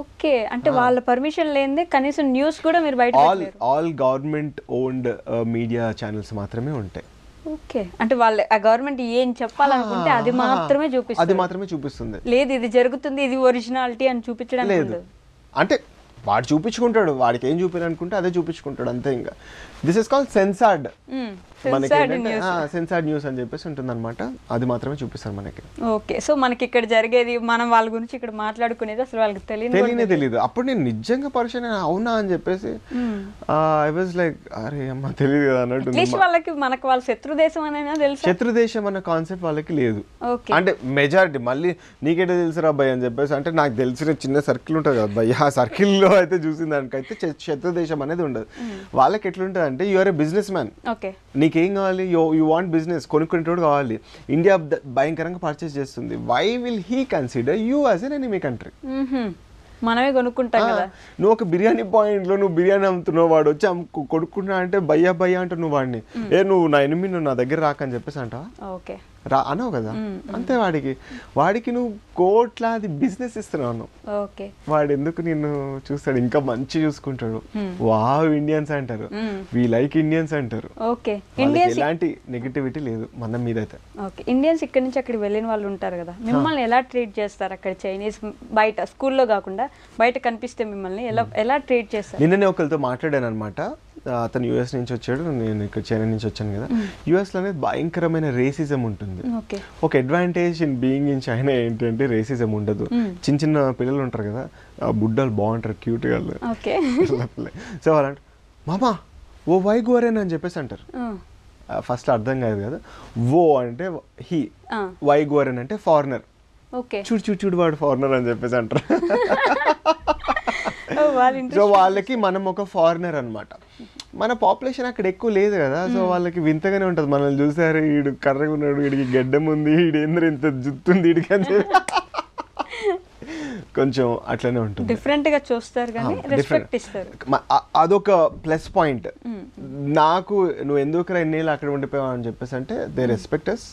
Okay, అంటే వాళ్ళ పర్మిషన్ లేనిదే కనీసం న్యూస్ కూడా మీరు బయట all government owned media channels మాత్రమే ఉంటాయి. ఓకే, అంటే వాళ్ళ ఆ గవర్నమెంట్ ఏం చెప్పాలనుకుంటే అది మాత్రమే చూపిస్తుంది. లేదు ఇది జరుగుతుంది ఇది ఒరిజినాలిటీ అని చూపించడం లేదు. అంటే వాడు చూపించుకుంటాడు, వాడికి ఏం చూపించాలనుకుంటే అదే చూపించుకుంటాడు అంతే. ఇంకా దిస్ ఇస్ కాల్డ్ సెన్సార్డ్. మనకి సెన్సార్డ్ న్యూస్ అని చెప్పేసి ఉంటుంది అనమాట, అది మాత్రమే చూపిస్తారు మనకి. ఓకే, సో మనకి ఇక్కడ జరిగేది మనం వాళ్ళ గురించి ఇక్కడ మాట్లాడుకునేది అసలు వాళ్ళకి తెలియదు. అప్పుడు నేను నిజంగా పరిచయం అవునా అని చెప్పేసి ఐ వాజ్ లైక్ అరే అమ్మ తెలియదు కదా అన్నట్టు. వాళ్ళకి మనకు వాళ్ళ శత్రు దేశం అనేది తెలుసు, శత్రు దేశం అన్న కాన్సెప్ట్ వాళ్ళకి లేదు. అంటే మెజారిటీ మళ్ళీ నీకేటో తెలుసురా అబ్బాయి అని చెప్పేసి అంటే నాకు తెలిసిన చిన్న సర్కిల్ ఉంటుంది కదా అబ్బాయి, ఆ సర్కిల్లో అయితే చూసిన దానికైతే శత్రు దేశం అనేది ఉండదు. వాళ్ళకి ఎట్లుంటుంది అంటే you are a business man, నీకేం కావాలి, యూ వాంట్ బిజినెస్, కొనుక్కునేటోడు కావాలి. ఇండియా భయంకరంగా పర్చేస్ చేస్తుంది. Why will he consider you as an enemy country? మనమే కొనుక్కుంటాం కదా. నువ్వు ఒక బిర్యానీ పాయింట్ లో నువ్వు బిర్యానీ అమ్ముతున్నావు, వాడు వచ్చి కొనుక్కుంటున్నా అంటే భయ్యా అంటావు నువ్వు వాడిని, నువ్వు నా ఎనిమిది నువ్వు నా దగ్గర రాకని చెప్పేసి అంటావా? అనవు కదా. అంతే, వాడికి నువ్వు కోట్లాది బిజినెస్ ఇస్తున్నావు. వాడు ఎందుకు నిన్ను చూస్తాడు, ఇంకా మంచి చూసుకుంటాడు. వావ్ ఇండియన్స్ అంటారు, వి లైక్ ఇండియన్స్ అంటారు. ఎలాంటి నెగటివిటీ లేదు మన మీద అయితే. ఇండియన్స్ ఇక్కడ నుంచి అక్కడికి వెళ్ళిన వాళ్ళు ఉంటారు కదా, మిమ్మల్ని ఎలా ట్రీట్ చేస్తారు అక్కడ చైనీస్? బయట స్కూల్లో కాకుండా బయట కనిపిస్తే మిమ్మల్ని ఎలా ట్రీట్ చేస్తారు? నిన్ననే ఒకరితో మాట్లాడాను అనమాట. అతను యుఎస్ నుంచి వచ్చాడు, నేను ఇక్కడ చైనా నుంచి వచ్చాను కదా. యుఎస్లో అనేది భయంకరమైన రేసిజం ఉంటుంది. ఒక advantage in being in China ఏంటంటే రేసిజం ఉండదు. చిన్న పిల్లలు ఉంటారు కదా, బుడ్డలు బాగుంటారు క్యూట్గా. సో వాళ్ళంటే మామా ఓ వై గోరేన్ అని చెప్పేసి అంటారు. ఫస్ట్ అర్థం కాదు కదా, ఓ అంటే హీ, వై గోరెన్ అంటే ఫారినర్. చూడు వాడు ఫారినర్ అని చెప్పేసి అంటారు. సో వాళ్ళకి మనం ఒక ఫారినర్ అనమాట. మన పాపులేషన్ అక్కడ ఎక్కువ లేదు కదా, సో వాళ్ళకి వింతగానే ఉంటుంది. మనల్ని చూసారు వీడు కర్రగా ఉన్నాడు, వీడికి గడ్డం ఉంది, వీడేంద్ర ఇంత జుత్తుంది వీడికి అని చెప్పి కొంచెం అట్లనే ఉంటుంది. డిఫరెంట్ గా చూస్తారు కానీ రెస్పెక్ట్ ఇస్తారు. అదొక ప్లస్ పాయింట్ నాకు. నువ్వు ఎందుకు ఎన్నేళ్ళు అక్కడ ఉండిపోయావు అని చెప్పేసి అంటే దే రెస్పెక్ట్ అస్.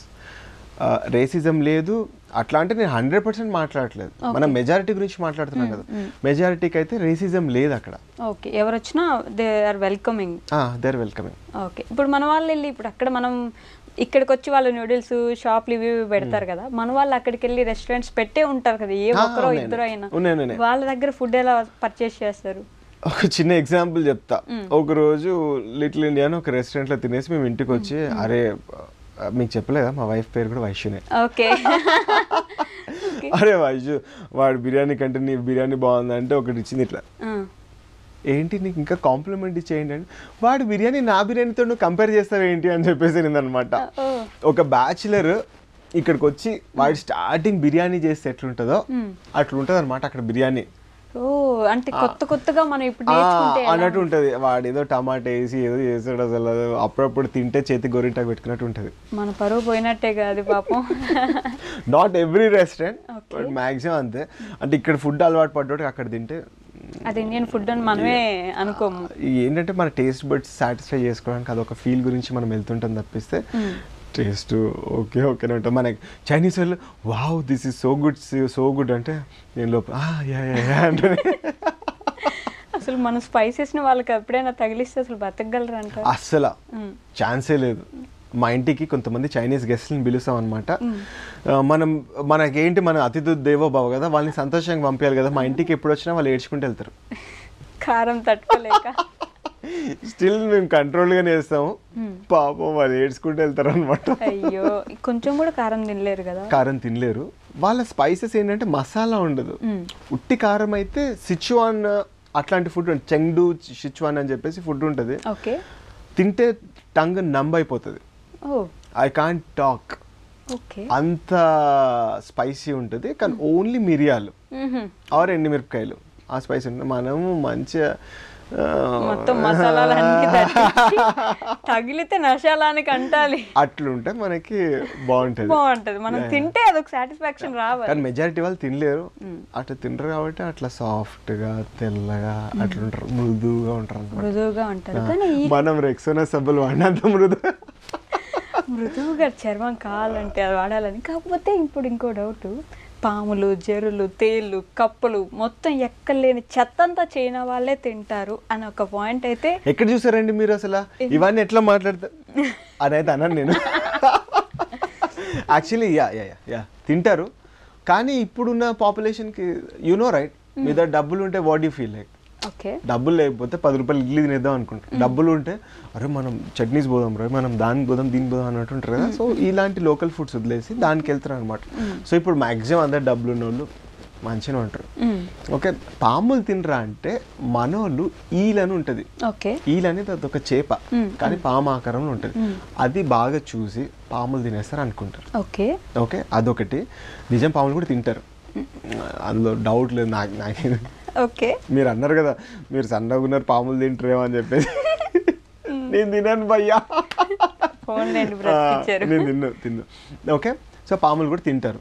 రేసిజం లేదు అట్లా అంటే నేను 100% మాట్లాడట్లేదు, మనం మెజారిటీ గురించి మాట్లాడుతున్నాం కదా. మెజారిటీకి అయితే రేసిజం లేదు అక్కడ. ఓకే, ఎవరు వచ్చినా దే ఆర్ వెల్కమింగ్. ఓకే, ఇప్పుడు మన వాళ్ళు వెళ్ళి ఇప్పుడు అక్కడ మనం ఇక్కడికి వచ్చి వాళ్ళు నూడిల్స్ షాప్లు ఇవి పెడతారు కదా, మన వాళ్ళు అక్కడికి వెళ్ళి రెస్టారెంట్స్ పెట్టే ఉంటారు కదా, ఏ ఒక్కరో ఇద్దరు అయినా, వాళ్ళ దగ్గర ఫుడ్ ఎలా పర్చేస్ చేస్తారు? ఒక చిన్న ఎగ్జాంపుల్ చెప్తా. ఒక రోజు లిటిల్ ఇండియా అని ఒక రెస్టారెంట్లో తినేసి మేము ఇంటికి వచ్చి, అరే మీకు చెప్పలేదా మా వైఫ్ పేరు కూడా వైశ్యునే. అరే వైషు వాడు బిర్యానీ కంటే నీ బిర్యానీ బాగుందంటే ఒకటి ఇచ్చింది ఇట్లా, ఏంటి నీకు ఇంకా కాంప్లిమెంట్ ఇచ్చేయండి అని. వాడు బిర్యానీ నా బిర్యానీతో నువ్వు కంపేర్ చేస్తావు ఏంటి అని చెప్పేసి అనమాట. ఒక బ్యాచులర్ ఇక్కడికి వచ్చి వాడు స్టార్టింగ్ బిర్యానీ చేస్తే ఎట్లుంటుందో అట్లుంటుంది అనమాట అక్కడ బిర్యానీ. అంటే కొత్తగా మనం ఇప్పుడు అన్నట్టు ఉంటది. వాడు ఏదో టమాటా వేసి ఏదో చేస్తాడు, అసలు అప్పుడప్పుడు తింటే చేతి గొరిటాకు పెట్టుకున్నట్టు ఉంటది. మన పరువు పోయినట్టే కాదు పాపం. Not every restaurant but maximum అంతే. అంటే ఇక్కడ ఫుడ్ అలవాటు పడ్డోటి అక్కడ తింటే అది ఇండియన్ ఫుడ్ అని మనమే అనుకోము. ఏంటంటే మన టేస్ట్ బడ్స్ సాటిస్ఫై చేసుకోవడానికి అదొక ఫీల్ గురించి మనం వెళ్తుంటాం తప్పిస్తే టేస్ట్ ఓకే ఓకేనే ఉంటుంది. మనకి చైనీస్ వాళ్ళు wow this is so good అంటే నేను లోపల అంటే అసలు మన స్పైసెస్ ని వాళ్ళకి ఎప్పుడైనా తగిలిస్తే అసలు బతకగలరు అంట. అస్సలు ఛాన్సే లేదు. మా ఇంటికి కొంతమంది చైనీస్ గెస్ట్ని పిలుస్తాం అనమాట. మనకేంటి మన అతిథి దేవో భవ కదా, వాళ్ళని సంతోషంగా పంపించాలి కదా. మా ఇంటికి ఎప్పుడు వచ్చినా వాళ్ళు ఏడ్చుకుంటూ వెళ్తారు, కారం తట్టుకోలేక. స్టిల్ మేము కంట్రోల్గానే వేస్తాము, పాపం వాళ్ళు ఏడ్చుకుంటూ వెళ్తారు అనమాట. అయ్యో కొంచెం కూడా కారం తినలేరు కదా. కారం తినలేరు. వాళ్ళ స్పైసెస్ ఏంటంటే మసాలా ఉండదు. ఉట్టి కారం అయితే సిచువాన్ అట్లాంటి ఫుడ్, చెంగ్డు సిచువాన్ అని చెప్పేసి ఫుడ్ ఉంటుంది. తింటే టంగ్ నంబ్ అయిపోతుంది. ఐ కాంట్ టాక్, అంత స్పైసీ ఉంటుంది. కానీ ఓన్లీ మిరియాలు ఆర్ ఎండుమిరపకాయలు ఆ స్పైసీ ఉంటుంది. మనము మంచిగా మొత్తం మసాలాలన్నీ తగిలితే నశాలానికి అంటాలి, అట్లుంటే మనకి బాగుంటది. మనం తింటే అదొక సాటిస్ఫాక్షన్ రావాలి. కానీ మెజారిటీ వాళ్ళు తినలేరు, అట్లా తినరు కాబట్టి అట్లా సాఫ్ట్ గా తెల్లగా అట్లుంటారు, మృదువుగా ఉంటారు. కానీ మనం రెక్సోనా సబ్బులు వాడినంత మృదువుగా చర్మం కావాలంటే అది వాడాలని. కాకపోతే ఇప్పుడు ఇంకో డౌట్, పాములు, జెరులు, తేళ్ళు, కప్పలు మొత్తం ఎక్కలేని చెత్తంతా చైనా వాళ్ళే తింటారు అని ఒక పాయింట్ అయితే ఎక్కడ చూసారండి మీరు? అసలు ఇవన్నీ ఎట్లా మాట్లాడతారు అని అయితే అన్నాను నేను. యాక్చువల్లీ యా తింటారు. కానీ ఇప్పుడున్న పాపులేషన్కి యు నో రైట్, మీ దగ్గర డబ్బులు ఉంటే వాట్ యూ ఫీల్ లైక్? డబ్బులు లేకపోతే 10 రూపాయలు ఇడ్లీ తినేద్దాం అనుకుంటారు. డబ్బులు ఉంటే అరే మనం చట్నీస్ పోదాం రా, మనం దానికి పోదాం దీనికి పోదాం అన్నట్టు ఉంటారు కదా. సో ఇలాంటి లోకల్ ఫుడ్స్ వదిలేసి దానికి వెళ్తారు అనమాట. సో ఇప్పుడు మాక్సిమం అందరు డబ్బులు ఉన్న వాళ్ళు మంచిగా ఉంటారు. ఓకే, పాములు తినరా అంటే మనోళ్ళు ఈలని ఉంటుంది. ఈల్ అనేది అదొక చేప కానీ పాము ఆకారంలో ఉంటుంది. అది బాగా చూసి పాములు తినేస్తారు అనుకుంటారు. ఓకే, అదొకటి. నిజం పాములు కూడా తింటారు, అందులో డౌట్ లేదు. నాకు మీరు అన్నారు కదా మీరు సన్నగా ఉన్నారు పాములు తింటారేమో అని చెప్పేసి, నేను తిన్నాను భయ్యా, నేను తిన్నా. ఓకే, సో పాములు కూడా తింటారు.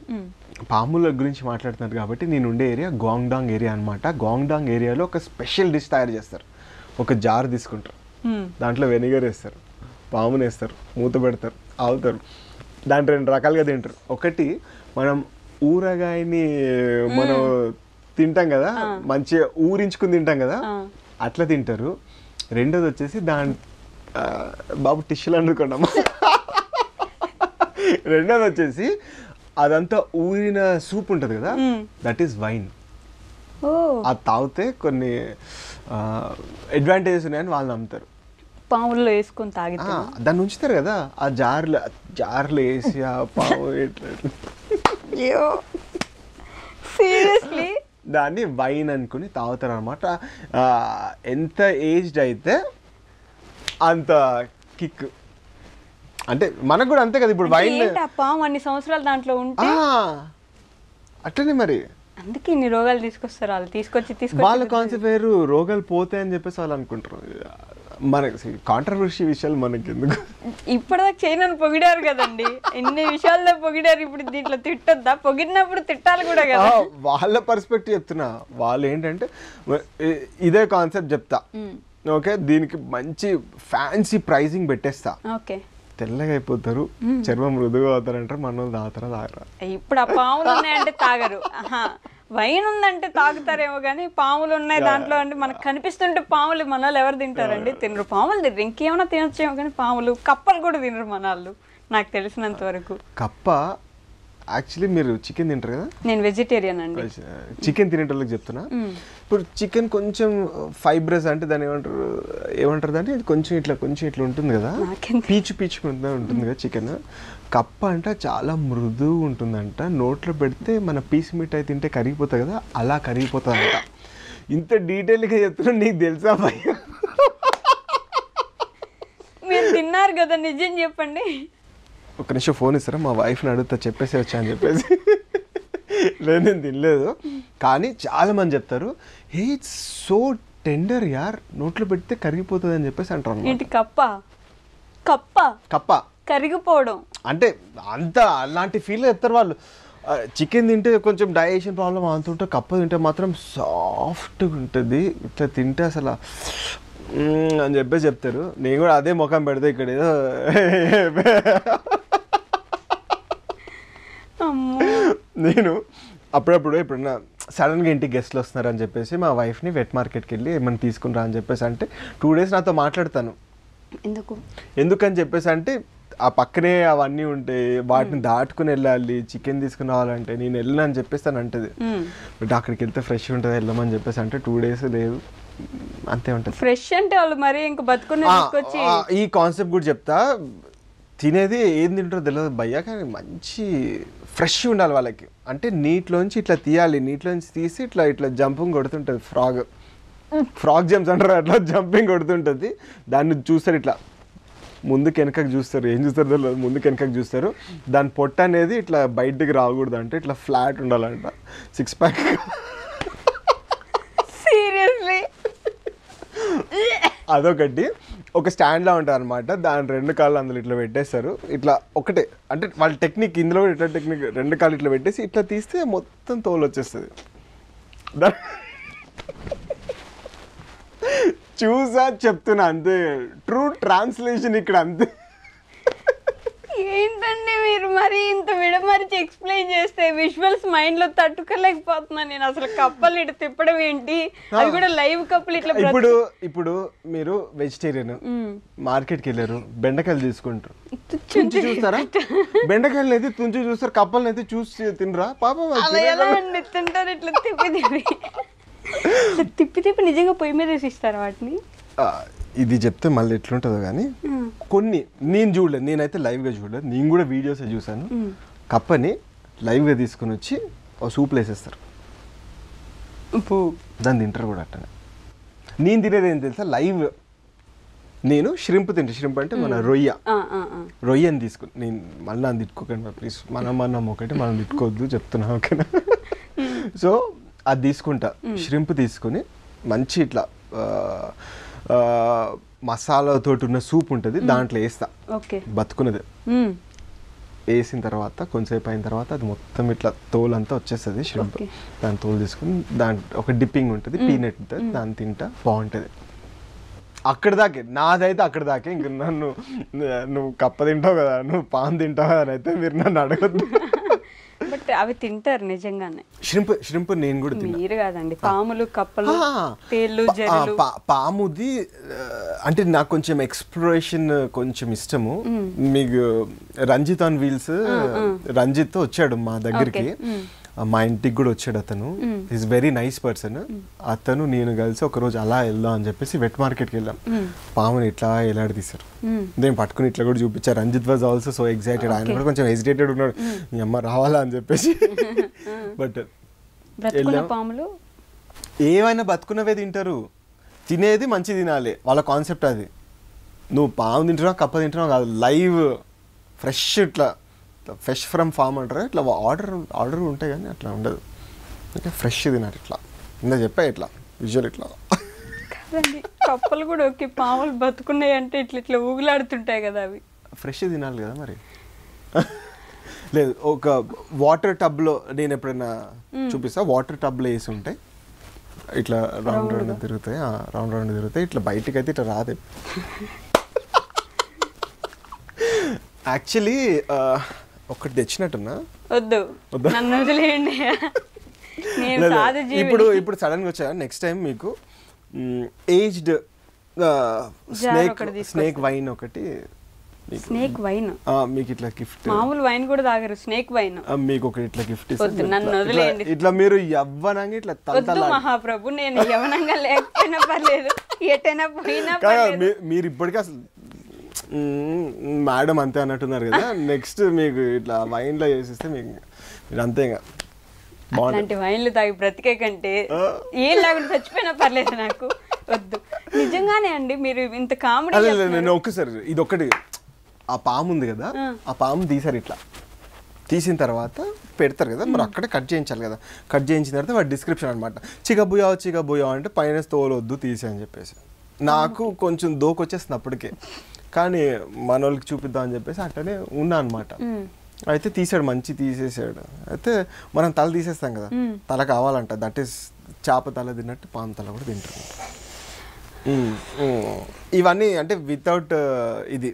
పాముల గురించి మాట్లాడుతున్నారు కాబట్టి నేను ఉండే ఏరియా గాంగ్డాంగ్ ఏరియా అనమాట. గాంగ్డాంగ్ ఏరియాలో ఒక స్పెషల్ డిష్ తయారు చేస్తారు. ఒక జార్ తీసుకుంటారు, దాంట్లో వెనిగర్ వేస్తారు, పాముని వేస్తారు, మూత పెడతారు, ఆవుతారు. దాంట్లో 2 రకాలుగా తింటారు. ఒకటి మనం ఊరగాయని మనం తింటాం కదా, మంచిగా ఊరించుకుని తింటాం కదా, అట్లా తింటారు. రెండోది వచ్చేసి బాబు టిష్యూలు అనుకున్నాము. రెండోది వచ్చేసి అదంతా ఊరిన సూప్ ఉంటుంది కదా, దట్ ఈస్ వైన్. అది తాగితే కొన్ని అడ్వాంటేజెస్ ఉన్నాయని వాళ్ళు నమ్ముతారు. పాముల్లో వేసుకొని తాగితే దాన్ని ఉంచుతారు కదా, ఆ జార్లో వేసి ఆ పాము సీరియస్లీ దాన్ని వైన్ అనుకుని తాగుతారు అనమాట. ఎంత ఏజ్డ్ అయితే అంత కిక్. అంటే మనకు కూడా అంతే కదా. ఇప్పుడు వైన్ పాము అన్ని సంవత్సరాలు దాంట్లో ఉంటే అట్లనే మరి, అందుకే ఇన్ని రోగాలు తీసుకొస్తారు వాళ్ళు. తీసుకొచ్చి వాళ్ళ కాన్సెప్ట్ వేరు, రోగాలు పోతాయి అని చెప్పేసి వాళ్ళు అనుకుంటారు. మనకి కాంట్రవర్సీ విషయాలు మనకి ఎందుకు? ఇప్పటిదాకా చైనాను పొగిడారు కదండి, ఎన్ని విషయాల్లో పొగిడారు. ఇప్పుడు దీంట్లో తిట్టొద్దా? పొగిడినప్పుడు తిట్టాలి కూడా కదా. వాళ్ళ పర్స్పెక్టివ్ చెప్తున్నా. వాళ్ళు ఏంటంటే ఇదే కాన్సెప్ట్ చెప్తా, ఓకే, దీనికి మంచి ఫ్యాన్సీ ప్రైజింగ్ పెట్టేస్తా, తెల్లగా అయిపోతారు, చర్మం మృదుగా అవుతారంటారు. మన తాగరా? ఇప్పుడు ఆ పాములు ఉన్నాయంటే తాగరు, వైన్ ఉందంటే తాగుతారేమో. కానీ పాములు ఉన్నాయి దాంట్లో అంటే మనకు కనిపిస్తుంటే పాములు మన వాళ్ళు ఎవరు తింటారండి? తినరు. పాములు తినరు, ఇంకేమైనా తినొచ్చేమో కానీ పాములు, కప్పలు కూడా తినరు మన వాళ్ళు నాకు తెలిసినంత వరకు. కప్ప యాక్చువల్లీ మీరు చికెన్ తింటారు కదా, నేను వెజిటేరియన్ అండి. చికెన్ తినేటోళ్ళకి చెప్తున్నా. ఇప్పుడు చికెన్ కొంచెం ఫైబ్రస్ అంటే దాన్ని ఏమంటారు దాన్ని, కొంచెం ఇట్లా ఉంటుంది కదా, పీచు ఉంటుంది కదా చికెన్. కప్ప అంట చాలా మృదువు ఉంటుందంట, నోట్లో పెడితే మన పీస్ మిఠాయి తింటే కరిగిపోతుంది కదా, అలా కరిగిపోతుంది అంట. ఇంత డీటెయిల్గా చెప్తున్నా, నీకు తెలుసా భయ్య? మీరు తిన్నారు కదా, నిజం చెప్పండి. ఒక నిమిషం ఫోన్ ఇస్తారా, మా వైఫ్ని అడుగుతా చెప్పేసి వచ్చా అని చెప్పేసి. లేదు నేను తినలేదు, కానీ చాలా మంది చెప్తారు హే ఇట్స్ సో టెండర్ యార్, నోట్లో పెడితే కరిగిపోతుంది అని చెప్పేసి అంటారు. ఏంటి కప్ప కరిగిపోవడం అంటే అంత అలాంటి ఫీల్ చెప్తారు వాళ్ళు. చికెన్ తింటే కొంచెం డైజెషన్ ప్రాబ్లం అంతుంటే, కప్ప తింటే మాత్రం సాఫ్ట్గా ఉంటుంది, ఇట్లా తింటే అసలు అని చెప్పేసి చెప్తారు. నేను కూడా అదే ముఖం పెడితే ఇక్కడ ఏదో నేను అప్పుడప్పుడు ఎప్పుడన్నా సడన్గా ఇంటికి గెస్ట్లు వస్తున్నారు అని చెప్పేసి మా వైఫ్ని వెట్ మార్కెట్కి వెళ్ళి ఏమైనా తీసుకుని రా అని చెప్పేసి అంటే 2 days నాతో మాట్లాడతాను. ఎందుకని చెప్పేసి అంటే ఆ పక్కనే అవన్నీ ఉంటాయి, వాటిని దాటుకుని వెళ్ళాలి, చికెన్ తీసుకుని రావాలంటే నేను వెళ్ళను అని చెప్పేసి అని అంటది. బట్ అక్కడికి వెళ్తే ఫ్రెష్ ఉంటుంది వెళ్ళమని చెప్పేసి అంటే 2 days లేదు అంతే ఉంటుంది. ఫ్రెష్ అంటే వాళ్ళు మరి ఇంకా బతుకునే తీసుకొచ్చి ఈ కాన్సెప్ట్ కూడా చెప్తా. తినేది ఏం తింటారో తెలియదు భయ్యా, కానీ మంచి ఫ్రెష్ ఉండాలి వాళ్ళకి. అంటే నీటిలోంచి ఇట్లా తీయాలి, నీటిలోంచి తీసి ఇట్లా జంపింగ్ కొడుతుంటుంది, ఫ్రాగ్ జంప్స్ అంటారు, అట్లా జంపింగ్ కొడుతుంటుంది. దాన్ని చూస్తారు ఇట్లా ముందుకు వెనకకు చూస్తారు, ఏం చూస్తారు తెలియదు, ముందుకు వెనకకు చూస్తారు. దాని పొట్ట అనేది ఇట్లా బయటికి రాకూడదు అంటే ఇట్లా ఫ్లాట్ ఉండాలంట, 6 pack. సీరియస్లీ అదొకటి. ఒక స్టాండ్లా ఉంటుంది అనమాట, దాని 2 కాళ్ళు అందులో ఇట్లా పెట్టేస్తారు, ఇట్లా ఒకటే అంటే వాళ్ళ టెక్నిక్. ఇందులో ఇట్లా టెక్నిక్, 2 కాళ్ళు ఇట్లా పెట్టేసి ఇట్లా తీస్తే మొత్తం తోలు వచ్చేస్తుంది. చూసా చెప్తున్నా అంతే, ట్రూ ట్రాన్స్లేషన్ ఇక్కడ అంతే. ఏంటండి మీరు మరి ఇంత విడమరిచి ఎక్స్ప్లెయిన్ చేస్తే విజువల్స్ మైండ్ లో తట్టుకోలేకపోతున్నా నేను. అసలు కప్పలు ఇటు తిప్పడం ఏంటి, అది కూడా లైవ్ కప్పులు ఇట్లా. ఇప్పుడు మీరు వెజిటేరియన్, మార్కెట్కి వెళ్ళారు, బెండకాయలు తీసుకుంటారు, తుంచి చూస్తారా? బెండకాయలు అయితే తుంచి చూస్తారు, కప్పలను అయితే చూసి తినరా? పాపం ఎలా అండి తింటారు ఇట్లా తిప్పి నిజంగా పొయ్యి మీద వేసిస్తారు వాటిని. ఇది చెప్తే మళ్ళీ ఎట్లుంటుందో కానీ కొన్ని నేను చూడలేదు, నేనైతే లైవ్గా చూడలేదు, నేను కూడా వీడియోసే చూసాను. కప్పని లైవ్గా తీసుకుని వచ్చి ఓ సూప్లో వేసేస్తారు, దాన్ని తింటారు కూడా అట్టనే. నేను తినేది ఏం తెలుసా, లైవ్ నేను ష్రింప్ తింటా. ష్రింప్ అంటే మన రొయ్యని తీసుకుని, నేను మళ్ళీ నన్ను తిట్టుకోకండి ప్లీజ్, మనం ఒకటి మనం తిట్టుకోవద్దు చెప్తున్నా, ఓకేనా? సో అది తీసుకుంటా, ష్రింప్ తీసుకుని మంచి ఇట్లా మసాలాతో ఉన్న సూప్ ఉంటుంది, దాంట్లో వేస్తా బతుకున్నది. వేసిన తర్వాత కొంచెంసేపు అయిన తర్వాత అది మొత్తం ఇట్లా తోలంతా వచ్చేస్తుంది ష్రింప్. దాని తోలు తీసుకుని దాంట్లో ఒక డిప్పింగ్ ఉంటుంది, పీనట్ ఉంటుంది, దాన్ని తింటా, బాగుంటుంది. అక్కడ దాకే నాదైతే, అక్కడ దాకే. ఇంక నువ్వు కప్ప తింటావు కదా, నువ్వు పాన్ తింటావు కదా అని అయితే మీరు నన్ను అడగద్దు. బట్ అవి తింటారు నిజంగానే. ష్రింప్ నేను కూడా తిన్నా. మీరు కాదండి, పాములు, కప్పలు, తేళ్ళు, జెర్లు. పాముది అంటే నాకు కొంచెం ఎక్స్ప్లోరేషన్ కొంచెం ఇష్టము. మీకు రంజిత్ ఆన్ వీల్స్, రంజిత్ వచ్చాడు మా దగ్గరికి, మా ఇంటికి కూడా వచ్చాడు అతను. Is very nice person. అతను నేను కలిసి ఒకరోజు అలా వెళ్దాం అని చెప్పేసి వెట్ మార్కెట్కి వెళ్ళాం. పాముని ఇట్లా ఎలాడదీశారు, నేను పట్టుకుని ఇట్లా కూడా చూపించారు. Ranjit was also so excited, ఆయన కూడా కొంచెం హెసిటేటెడ్ ఉన్నాడు, మీ అమ్మ రావాలా అని చెప్పేసి. బట్ పాములు ఏమైనా బతుకున్నవే తింటారు, తినేది మంచి తినాలి, వాళ్ళ కాన్సెప్ట్ అది. నువ్వు పాము తింటున్నావు, కప్ప తింటున్నావు కాదు, లైవ్ ఫ్రెష్ ఇట్లా ఫ్రెష్ ఫ్రమ్ ఫామ్ అంటారు, ఇట్లా ఆర్డర్ ఉంటాయి కానీ అట్లా ఉండదు. అంటే ఫ్రెష్ తినాలి ఇట్లా. ఇందా చెప్పా ఇట్లా విజువల్ ఇట్లా. కప్పలు కూడా ఓకే, పాములు బతుకున్నాయి అంటే ఇట్లా ఊగులాడుతుంటాయి కదా, అవి ఫ్రెష్ తినాలి కదా మరి. లేదు, ఒక వాటర్ టబ్లో నేను ఎప్పుడైనా చూపిస్తా, వాటర్ టబ్లో వేసి ఉంటాయి, ఇట్లా రౌండ్ తిరుగుతాయి, రౌండ్ తిరుగుతాయి, ఇట్లా బయటికి అయితే ఇట్లా రాదు. యాక్చువల్లీ ఒకటి తెచ్చినట్టున్నా, వద్దు నన్ను వదిలేయండి. ఇప్పుడు సడన్గా వచ్చా, నెక్స్ట్ టైం మీకు ఏజ్డ్ స్నేక్ వైన్ ఒకటి స్నేక్ వైన్ మీకు ఇట్లా గిఫ్ట్, మామూలు వైన్ కూడా తాగరు, స్నేక్ వైన్ మీకు ఒక ఇట్లా గిఫ్ట్ వద్దు, నన్ను వదిలేయండి. ఇట్లా మీరు యవ్వనంగా ఇట్లా వద్దు మహాప్రభు, నేను యవ్వనంగా లేకపోయినా పర్లేదు, ఎటైనా పోయినా పర్లేదు. మీరు ఇప్పటికీ అసలు మేడం అంతే అన్నట్టున్నారు కదా. నెక్స్ట్ మీకు ఇట్లా వైన్ లో చేసిస్తే మీకు మీరు అంతే ఇంకా అలాంటి వైన్లు తాగి బ్రతికే కంటే ఏం లేకుండా చచ్చిపోయినా పర్లేదు నాకు, వద్దు. నిజంగానే అండి, మీరు ఇంత కామెడీ. నేను ఒక్కసారి ఇది ఒక్కటి, ఆ పాము ఉంది కదా, ఆ పాము తీసారు, ఇట్లా తీసిన తర్వాత పెడతారు కదా, మరి అక్కడే కట్ చేయించాలి కదా. కట్ చేయించిన తర్వాత వాడి డిస్క్రిప్షన్ అనమాట, చిగబుయా అంటే పైన తోలొద్దు తీసి అని చెప్పేసి. నాకు కొంచెం దోకొచ్చేస్తుంది అప్పటికే, కానీ మన వాళ్ళకి చూపిద్దాం అని చెప్పేసి అట్లనే ఉన్నా అనమాట. అయితే తీసాడు, మంచి తీసేసాడు. అయితే మనం తల తీసేస్తాం కదా, తల కావాలంట, దట్ ఈస్ చేప తల తిన్నట్టు పాము తల కూడా తింటారు. ఇవన్నీ అంటే వితౌట్ ఇది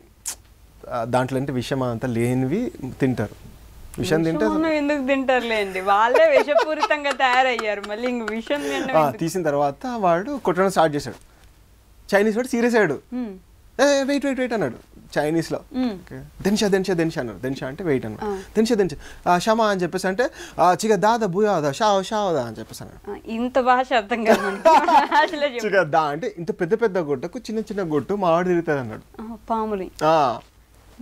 దాంట్లో అంటే విషయం అంతా లేనివి తింటారు. విషం తింటారు, ఎందుకు తింటారులేండి, వాళ్ళే విషపూరితంగా తయారయ్యారు. మళ్ళీ ఇంక విషం తీసిన తర్వాత వాడు కొట్టడం స్టార్ట్ చేశాడు. చైనీస్ వాడు సీరియస్ అయ్యాడు, వెయిట్ వెయిట్ వెయిట్ అన్నాడు చైనీస్ లో. దెన్షా దెన్షా దెన్షా అన్నాడు. దెన్షా అంటే వెయిట్ అన్నాడు. దెన్షా దెన్షా షమా అని చెప్పేసి అంటే చిగ దాదా బుయాదా షావ్ షావదా అని చెప్పేసి అన్నాడు. ఇంత భాష అర్థం కాదు. చిగ దా అంటే ఇంత పెద్ద పెద్ద గొట్టకు చిన్న చిన్న గొట్టు మావాడు తిరుగుతుంది అన్నాడు. పాములు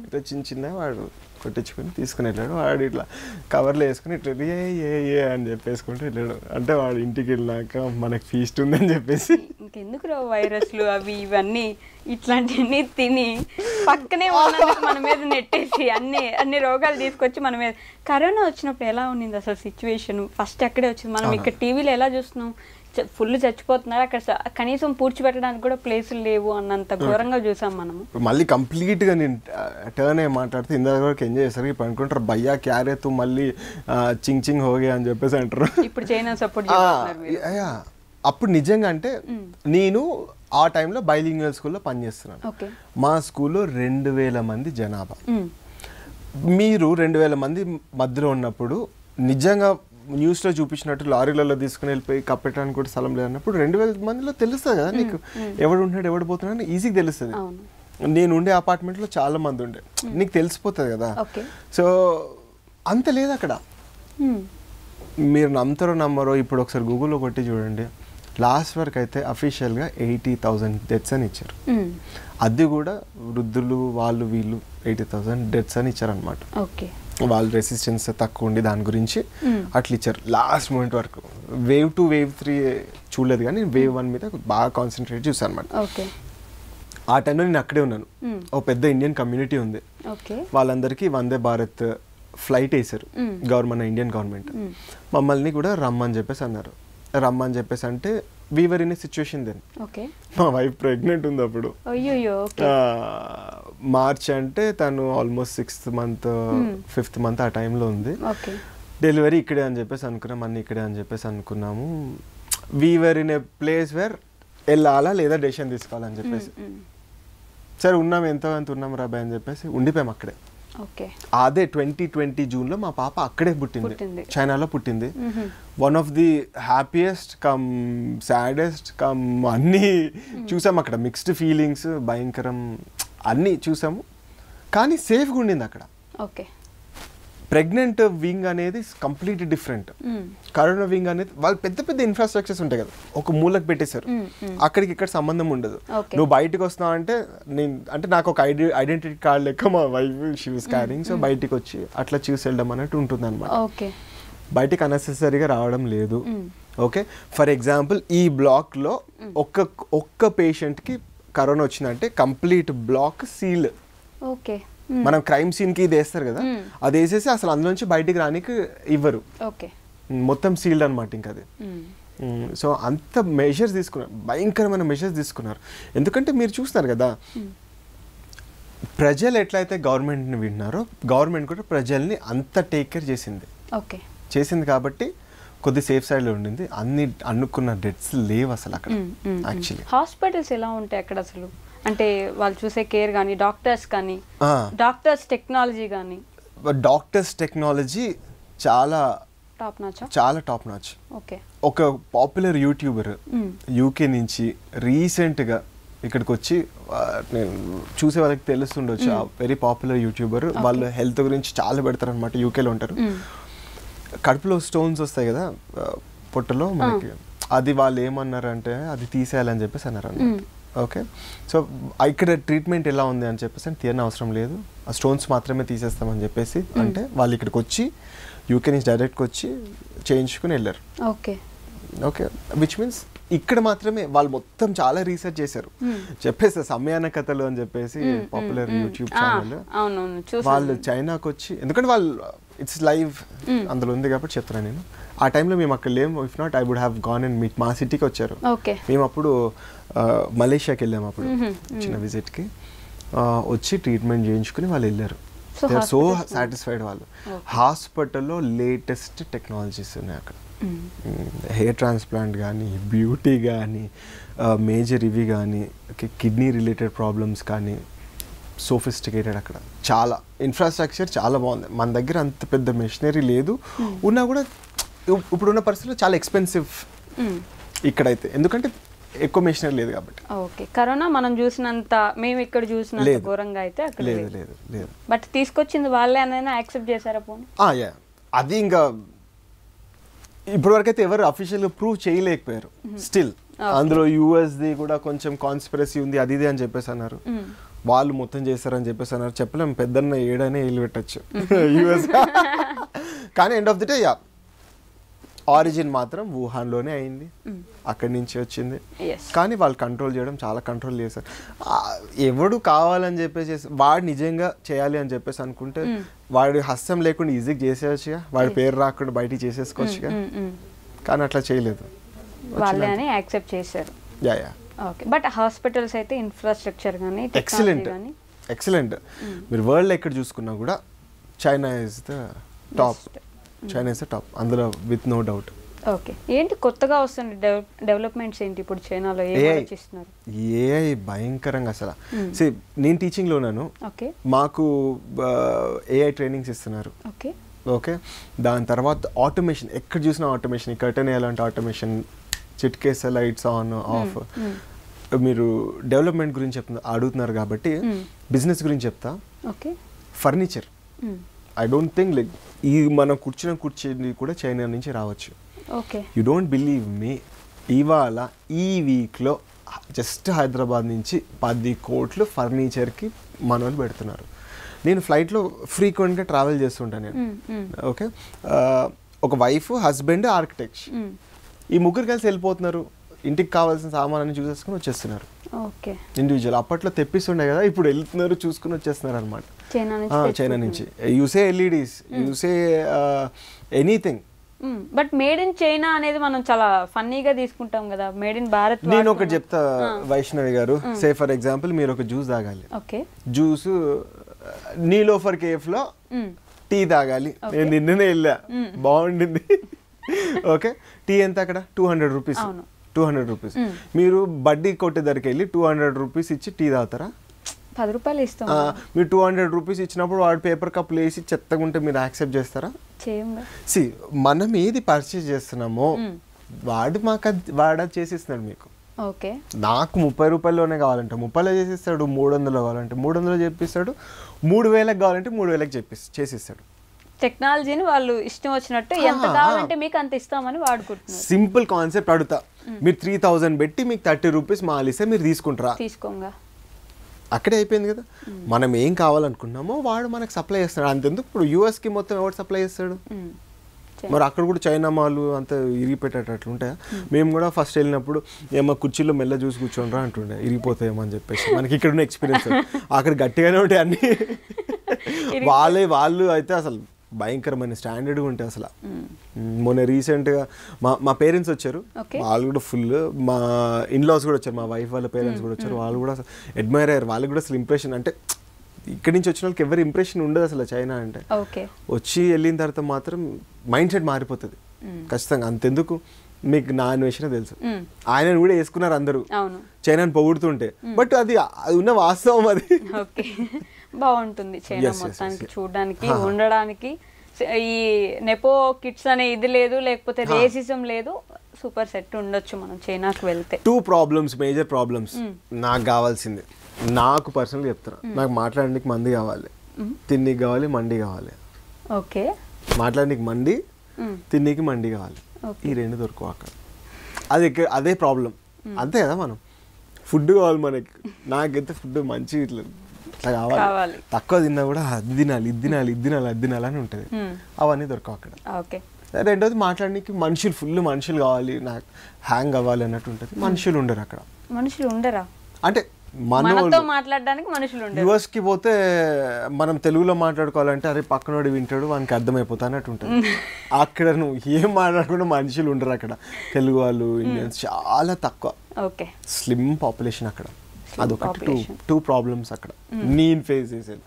ఇట్లా చిన్న చిన్న వాడు కొట్టించుకొని తీసుకుని వెళ్ళాడు. వాడు ఇట్లా కవర్లో వేసుకుని ఇట్లా ఏ అని చెప్పేసుకుంటూ వెళ్ళాడు. అంటే వాడు ఇంటికి వెళ్ళాక మనకి ఫీస్ట్ ఉందని చెప్పేసి. ఇంకెందుకు రా వైరస్లు అవి ఇవన్నీ ఇట్లాంటివన్నీ తిని పక్కనే మన మీద నెట్టేసి అన్ని రోగాలు తీసుకొచ్చి మన మీద. కరోనా వచ్చినప్పుడు ఎలా ఉండింది అసలు సిచ్యువేషన్? ఫస్ట్ అక్కడే వచ్చింది. మనం ఇక్కడ టీవీలో ఎలా చూస్తున్నాం, ఫుల్ చచ్చిపోతున్నారు, అక్కడ కనీసం పూడ్చిపెట్టడానికి కూడా ప్లేసులు లేవు అన్నంత ఘోరంగా చూసాం మనము. మళ్ళీ కంప్లీట్ గా నేను టర్న్ అయ్యి మాట్లాడితే ఇందాక వరకు ఎంజాయ్ చేస్తారు, ఇప్పుడు అనుకుంటారు భయ్యా క్యారే తు మళ్ళీ చింగ్ చింగ్ హోగే అని చెప్పేసి అంటారు. ఇప్పుడు చైనా సపోర్ట్ అప్పుడు నిజంగా అంటే నేను ఆ టైంలో బైలింగ్వల్ స్కూల్లో పనిచేస్తున్నాను. మా స్కూల్లో 2000 మంది జనాభా. మీరు 2000 మంది మధ్యలో ఉన్నప్పుడు నిజంగా న్యూస్లో చూపించినట్టు లారీలలో తీసుకుని వెళ్ళిపోయి కప్పెట్టడానికి కూడా స్థలం లేదన్నప్పుడు 2000 మందిలో తెలుస్తుంది కదా నీకు, ఎవడు ఉంటున్నాడు ఎవడు పోతున్నాడు ఈజీగా తెలుస్తుంది. నేను ఉండే అపార్ట్మెంట్లో చాలా మంది ఉండే, నీకు తెలిసిపోతుంది కదా. సో అంత లేదు అక్కడ. మీరు నమ్ముతారో నమ్మరో, ఇప్పుడు ఒకసారి గూగుల్లో కొట్టి చూడండి, లాస్ట్ వరకు అయితే అఫీషియల్గా 80,000 డెత్స్ అని ఇచ్చారు. అది కూడా వృద్ధులు వాళ్ళు వీళ్ళు 80,000 డెత్స్ అని ఇచ్చారనమాట. వాళ్ళు రెసిస్టెన్స్ తక్కువ ఉండి దాని గురించి అట్లా ఇచ్చారు లాస్ట్ మూమెంట్ వరకు. వేవ్ 2 వేవ్ 3 చూడలేదు, కానీ వేవ్ 1 మీద బాగా కాన్సన్ట్రేట్ చూసాను అనమాట. ఆ టైంలో నేను అక్కడే ఉన్నాను. ఓ పెద్ద ఇండియన్ కమ్యూనిటీ ఉంది, వాళ్ళందరికీ వందే భారత్ ఫ్లైట్ వేసారు గవర్నమెంట్, ఇండియన్ గవర్నమెంట్. మమ్మల్ని కూడా రమ్మని చెప్పేసి అన్నారు. రమ్మని చెప్పేసి అంటే wherever in a situation then. మా వైఫ్ ప్రెగ్నెంట్ ఉంది అప్పుడు. మార్చ్ అంటే తను almost 6th month 5th month ఆ టైంలో ఉంది. డెలివరీ ఇక్కడే అని చెప్పేసి అనుకున్నాం, అన్ని ఇక్కడే అని చెప్పేసి అనుకున్నాము. Wherever in a place where వెళ్ళాలా లేదా డెసిషన్ తీసుకోవాలని చెప్పేసి, సరే ఉన్నాం ఎంతో అంత ఉన్నాం రాబాయ్ అని చెప్పేసి ఉండిపోయాం అక్కడే. అదే 2020 జూన్లో మా పాప అక్కడే పుట్టింది, చైనాలో పుట్టింది. One of the happiest come saddest come అన్నీ చూసాము అక్కడ, మిక్స్డ్ ఫీలింగ్స్, భయంకరం అన్నీ చూసాము. కానీ సేఫ్గా ఉండింది అక్కడ. ప్రెగ్నెంట్ వింగ్ అనేది కంప్లీట్ డిఫరెంట్. కరోనా వింగ్ అనేది వాళ్ళు పెద్ద పెద్ద ఇన్ఫ్రాస్ట్రక్చర్స్ ఉంటాయి కదా, ఒక మూలకు పెట్టేశారు, అక్కడికి ఇక్కడ సంబంధం ఉండదు. నువ్వు బయటకు వస్తున్నావు అంటే అంటే నాకు ఒక ఐడెంటిటీ కార్డ్ లెక్క మా wife she was carrying, so బయటికి వచ్చి అట్లా చూసి వెళ్ళడం అన్నట్టు ఉంటుంది అనమాట. బయటికి అన్నెసెసరీగా రావడం లేదు. ఓకే, ఫర్ ఎగ్జాంపుల్ ఈ బ్లాక్లో ఒక్క పేషెంట్కి కరోనా వచ్చిందంటే కంప్లీట్ బ్లాక్ సీల్. మనం క్రైమ్ సీన్ కి ఇది వేస్తారు కదా, అది వేసేసి అసలు అందులోంచి బయటికి రానికి ఇవ్వరు, మొత్తం సీల్డ్ అనమాట ఇంకా అది. సో అంత మెజర్స్ తీసుకున్నారు, భయంకరమైన మెజర్స్ తీసుకున్నారు. ఎందుకంటే మీరు చూస్తున్నారు కదా, ప్రజలు ఎట్లయితే గవర్నమెంట్ని విన్నారో గవర్నమెంట్ కూడా ప్రజల్ని అంత టేక్ కేర్ చేసింది కాబట్టి కొద్ది సేఫ్ సైడ్లో ఉండింది. అన్ని అనుకున్న డెత్స్ లేవు అసలు అక్కడ. యాక్చువల్లీ హాస్పిటల్స్ ఎలా ఉంటాయి అక్కడ అసలు? అంటే వాళ్ళు చూసే కేర్ కానీ, డాక్టర్స్ టెక్నాలజీ కానీ? డాక్టర్స్ టెక్నాలజీ చాలా టాప్ నాచ్. ఒక పాపులర్ యూట్యూబర్ యూకే నుంచి రీసెంట్గా ఇక్కడికి వచ్చి నేను చూసే వాళ్ళకి తెలుస్తుండొచ్చు, వెరీ పాపులర్ యూట్యూబర్, వాళ్ళు హెల్త్ గురించి చాలా పెడతారు అనమాట. యూకేలో ఉంటారు. కడుపులో స్టోన్స్ వస్తాయి కదా పొట్టలో మనకి, అది వాళ్ళు ఏమన్నారు అంటే అది తీసేయాలని చెప్పేసి అన్నారు అన్నమాట. ఓకే, సో ఇక్కడ ట్రీట్మెంట్ ఎలా ఉంది అని చెప్పేసి అని తీయని అవసరం లేదు, ఆ స్టోన్స్ మాత్రమే తీసేస్తామని చెప్పేసి అంటే వాళ్ళు ఇక్కడికి వచ్చి యూకే నుంచి డైరెక్ట్గా వచ్చి చేయించుకుని వెళ్ళారు. ఓకే ఓకే, విచ్ మీన్స్ ఇక్కడ మాత్రమే వాళ్ళు మొత్తం చాలా రీసెర్చ్ చేశారు. చెప్పేసి సమయాన కథలు అని చెప్పేసి పాపులర్ యూట్యూబ్ ఛానల్, వాళ్ళు చైనాకి వచ్చి, ఎందుకంటే వాళ్ళు ఇట్స్ లైవ్ అందులో ఉంది కాబట్టి చెప్తున్నాను నేను. ఆ టైంలో మేము అక్కడ లేము, if not I would have gone and meet, మా సిటీకి వచ్చారు. మేము అప్పుడు మలేషియాకి వెళ్ళాము, అప్పుడు చిన్న విజిట్కి వచ్చి ట్రీట్మెంట్ చేయించుకుని వాళ్ళు వెళ్ళారు. They are so satisfied. వాళ్ళు హాస్పిటల్లో లేటెస్ట్ టెక్నాలజీస్ ఉన్నాయి అక్కడ, హెయిర్ ట్రాన్స్ప్లాంట్ కానీ, బ్యూటీ కానీ, మేజర్ ఇవి కానీ, కిడ్నీ రిలేటెడ్ ప్రాబ్లమ్స్ కానీ, సోఫిస్టికేటెడ్. అక్కడ చాలా ఇన్ఫ్రాస్ట్రక్చర్ చాలా బాగుంది. మన దగ్గర అంత పెద్ద మెషినరీ లేదు, ఉన్నా కూడా ఇప్పుడున్న పరిస్థితుల్లో చాలా ఎక్స్పెన్సివ్ ఇక్కడైతే, ఎందుకంటే ఎక్కువ మెషినరీ లేదు కాబట్టి. ఓకే, కరోనా మనం చూసినంత, మేము ఇక్కడ చూసినంత ఘోరంగా అయితే అక్కడ లేదు లేదు లేదు. బట్ తీసుకొచ్చింది వాళ్ళే అనైనా యాక్సెప్ట్ చేశారా పోనీ? అది ఇంకా ఇప్పటివరకు అయితే ఎవరు అఫీషియల్గా ప్రూవ్ చేయలేకపోయారు. స్టిల్ అందులో యూఎస్ది కూడా కొంచెం కాన్స్పిరసీ ఉంది, అది ఇది అని చెప్పేసి అన్నారు. వాళ్ళు మొత్తం చేస్తారని చెప్పేసి అన్నారు. చెప్పలేం, పెద్దన్న ఏడనే ఇల్లు పెట్టచ్చు యూఎస్. కానీ end of the day origin మాత్రం వుహాన్లోనే అయింది, అక్కడి నుంచి వచ్చింది. కానీ వాళ్ళు కంట్రోల్ చేయడం చాలా కంట్రోల్ చేశారు. ఎవడు కావాలని చెప్పేసి వాడు నిజంగా చేయాలి అని చెప్పేసి అనుకుంటే వాడి హస్తం లేకుండా ఈజీగా చేసేయచ్చుగా, వాడి పేరు రాకుండా బయటికి చేసేసుకోవచ్చుగా. కానీ అట్లా చేయలేదు, వాళ్ళే అని యాక్సెప్ట్ చేశారు. ఓకే, బట్ హాస్పిటల్స్ అయితే ఇన్ఫ్రాస్ట్రక్చర్ కానీ ఎక్సలెంట్. మీరు వరల్డ్ ఎక్కడ చూసుకున్నా కూడా China is the top. China is the top, అందులో విత్ నో డౌట్. ఓకే, ఏంటి కొత్తగా వస్తుంది డెవలప్మెంట్స్ ఏంటి ఇప్పుడు చైనాలో? ఏఐ భయంకరంగా అసలు. నేను టీచింగ్లో ఉన్నాను, మాకు ఏఐ ట్రైనింగ్స్ ఇస్తున్నారు. ఓకే, దాని తర్వాత ఆటోమేషన్, ఎక్కడ చూసినా ఆటోమేషన్. ఈ కర్టెన్ వేయాలంటే ఆటోమేషన్, చిట్కేసే లైట్స్ ఆన్ ఆఫ్. మీరు డెవలప్మెంట్ గురించి అడుగుతున్నారు కాబట్టి బిజినెస్ గురించి చెప్తా. Furniture, I don't think like ఈ మనం కూర్చున్న కుర్చీ కూడా చైనా నుంచి రావచ్చు. యూ డోంట్ బిలీవ్ మీ, ఇవాళ ఈ వీక్లో జస్ట్ హైదరాబాద్ నుంచి 10 కోట్లు ఫర్నిచర్కి మన వాళ్ళు పెడుతున్నారు. నేను ఫ్లైట్లో ఫ్రీక్వెంట్గా ట్రావెల్ చేస్తుంటాను నేను. ఓకే, ఒక వైఫ్, హస్బెండ్, ఆర్కిటెక్ట్, ఈ ముగ్గురు కలిసి వెళ్ళిపోతున్నారు. ఇంటికి కావాల్సిన సామాన్ని చూసేసుకుని వచ్చేస్తున్నారు ఇండివిజువల్. అప్పట్లో తెప్పిస్తుండే కదా, ఇప్పుడు వెళ్తున్నారు చూసుకుని వచ్చేస్తున్నారు అనమాట చైనా నుంచి. Use LEDs, use anything. But made in China అనేది మనం చాలా ఫన్నీగా తీసుకుంటాం కదా, మేడ్ ఇన్ భారత్. నేను ఒకటి చెప్తా వైష్ణవి గారు, సే ఫర్ ఎగ్జాంపుల్ మీరు ఒక జ్యూస్ తాగాలి. జ్యూస్ నీలోఫర్ కేఫ్ లో టీ తాగాలి. నేను నిన్ననే వెళ్ళా, బాగుండింది. ఓకే, టీ ఎంత అక్కడ? 200 రూపీస్. 200 రూపీస్. మీరు బడ్డీ కొట్టే దగ్గరికి వెళ్ళి 200 రూపీస్ ఇచ్చి టీ తాగుతారా? 10 రూపాయలు ఇస్తాం. మీరు 200 రూపీస్ ఇచ్చినప్పుడు వాడు పేపర్ కప్లు వేసి చెత్తగా ఉంటే మీరు యాక్సెప్ట్ చేస్తారా? సి, మనం ఏది పర్చేస్ చేస్తున్నామో వాడు చేసిస్తున్నాడు మీకు. నాకు 30 రూపాయల్లోనే కావాలంటే 30లో చేసిస్తాడు, 300 కావాలంటే 300 చెప్పిస్తాడు, 3000 కావాలంటే 3000 చేసిస్తాడు. టెక్నాలజీని వాళ్ళు ఇష్టం వచ్చినట్టు ఎంత కావాలంటే మీకు అంత ఇస్తామని వాడుకుంటున్నారు. సింపుల్ కాన్సెప్ట్ అడుగుతా, మీరు 3000 పెట్టి మీకు 30 రూపీస్ మాలిస్తే మీరు తీసుకుంటారా? తీసుకోంగా, అక్కడే అయిపోయింది కదా. మనం ఏం కావాలనుకున్నామో వాడు మనకు సప్లై చేస్తాడు. అంతెందుకు, ఇప్పుడు యూఎస్కి మొత్తం ఎవరు సప్లై చేస్తాడు? మరి అక్కడ కూడా చైనా మాలు అంత ఇరిగిపెట్టేటట్లు ఉంటాయా? మేము కూడా ఫస్ట్ వెళ్ళినప్పుడు ఏమో కుర్చీలో మెల్ల చూసి కూర్చోండ్రా అంటుండే, ఇరిగిపోతాయేమో అని చెప్పేసి. మనకి ఇక్కడ ఉన్న ఎక్స్పీరియన్స్ అక్కడ గట్టిగానే ఉంటాయి అన్ని. వాళ్ళు అయితే అసలు భయంకరమైన స్టాండర్డ్గా ఉంటాయి అసలు. మొన్న రీసెంట్గా మా పేరెంట్స్ వచ్చారు, వాళ్ళు కూడా ఫుల్, మా ఇన్లాస్ కూడా వచ్చారు, మా వైఫ్ వాళ్ళ పేరెంట్స్ కూడా వచ్చారు. వాళ్ళు కూడా అడ్మైర్ అయ్యారు. వాళ్ళకి కూడా అసలు ఇంప్రెషన్, అంటే ఇక్కడి నుంచి వచ్చిన వాళ్ళకి ఎవరి ఇంప్రెషన్ ఉండదు అసలు చైనా అంటే. వచ్చి వెళ్ళిన తర్వాత మాత్రం మైండ్ సెట్ మారిపోతుంది ఖచ్చితంగా. అంతెందుకు, మీకు నా అన్వేషణ తెలుసు, ఆయనను కూడా వేసుకున్నారు అందరూ చైనాని పొగుడుతుంటే. బట్ అది ఉన్న వాస్తవం, అది బాగుంటుంది చైనా మొత్తానికి చూడడానికి, ఉండడానికి. ఈ నెపో కిడ్స్ అనే ఇది లేదు, లేకపోతే రేసిజం లేదు, సూపర్ సెట్ ఉండొచ్చు మనం చైనాకి వెళ్తే? 2 ప్రాబ్లమ్స్, మేజర్ ప్రాబ్లమ్స్ నాకు కావాల్సింది. నాకు పర్సనల్గా చెప్తాను, నాకు మాట్లాడడానికి మంది కావాలి, తిన్నికి కావాలి, మండి కావాలి. ఓకే, మాట్లాడడానికి మండి, తిన్నికి మండి కావాలి. ఈ 2 దొరకవు అక్కడ. అదే ప్రాబ్లం. అంతే కదా, మనం ఫుడ్ కావాలి మనకి. నాకైతే ఫుడ్ మంచి ఇట్లా కావాలి. తక్కువ తిన్నా కూడా అది తినాలి, ఇది తినాలి, ఇది తినాలి, అది తినాలి అని ఉంటుంది. అవన్నీ దొరకవు అక్కడ. ఓకే. రెండోది మాట్లాడడానికి మనుషులు, ఫుల్ మనుషులు కావాలి, నాకు హ్యాంగ్ అవ్వాలి అన్నట్టు ఉంటుంది. మనుషులు ఉండరు అక్కడ. మనుషులు ఉండరా? అంటే మనతో మాట్లాడడానికి మనుషులు ఉండరు. యుఎస్కి పోతే మనం తెలుగులో మాట్లాడుకోవాలంటే అరే పక్కనోడు వింటాడు, వానికి అర్థమైపోతా అన్నట్టు ఉంటుంది. అక్కడ నువ్వు ఏం మాట్లాడకుండా మనుషులు ఉండరు అక్కడ. తెలుగు వాళ్ళు, ఇండియన్స్ చాలా తక్కువ. ఓకే, స్లిమ్ పాపులేషన్ అక్కడ. అదొకటి 2 ప్రాబ్లమ్స్ అక్కడ నేను ఫేస్ చేసేది.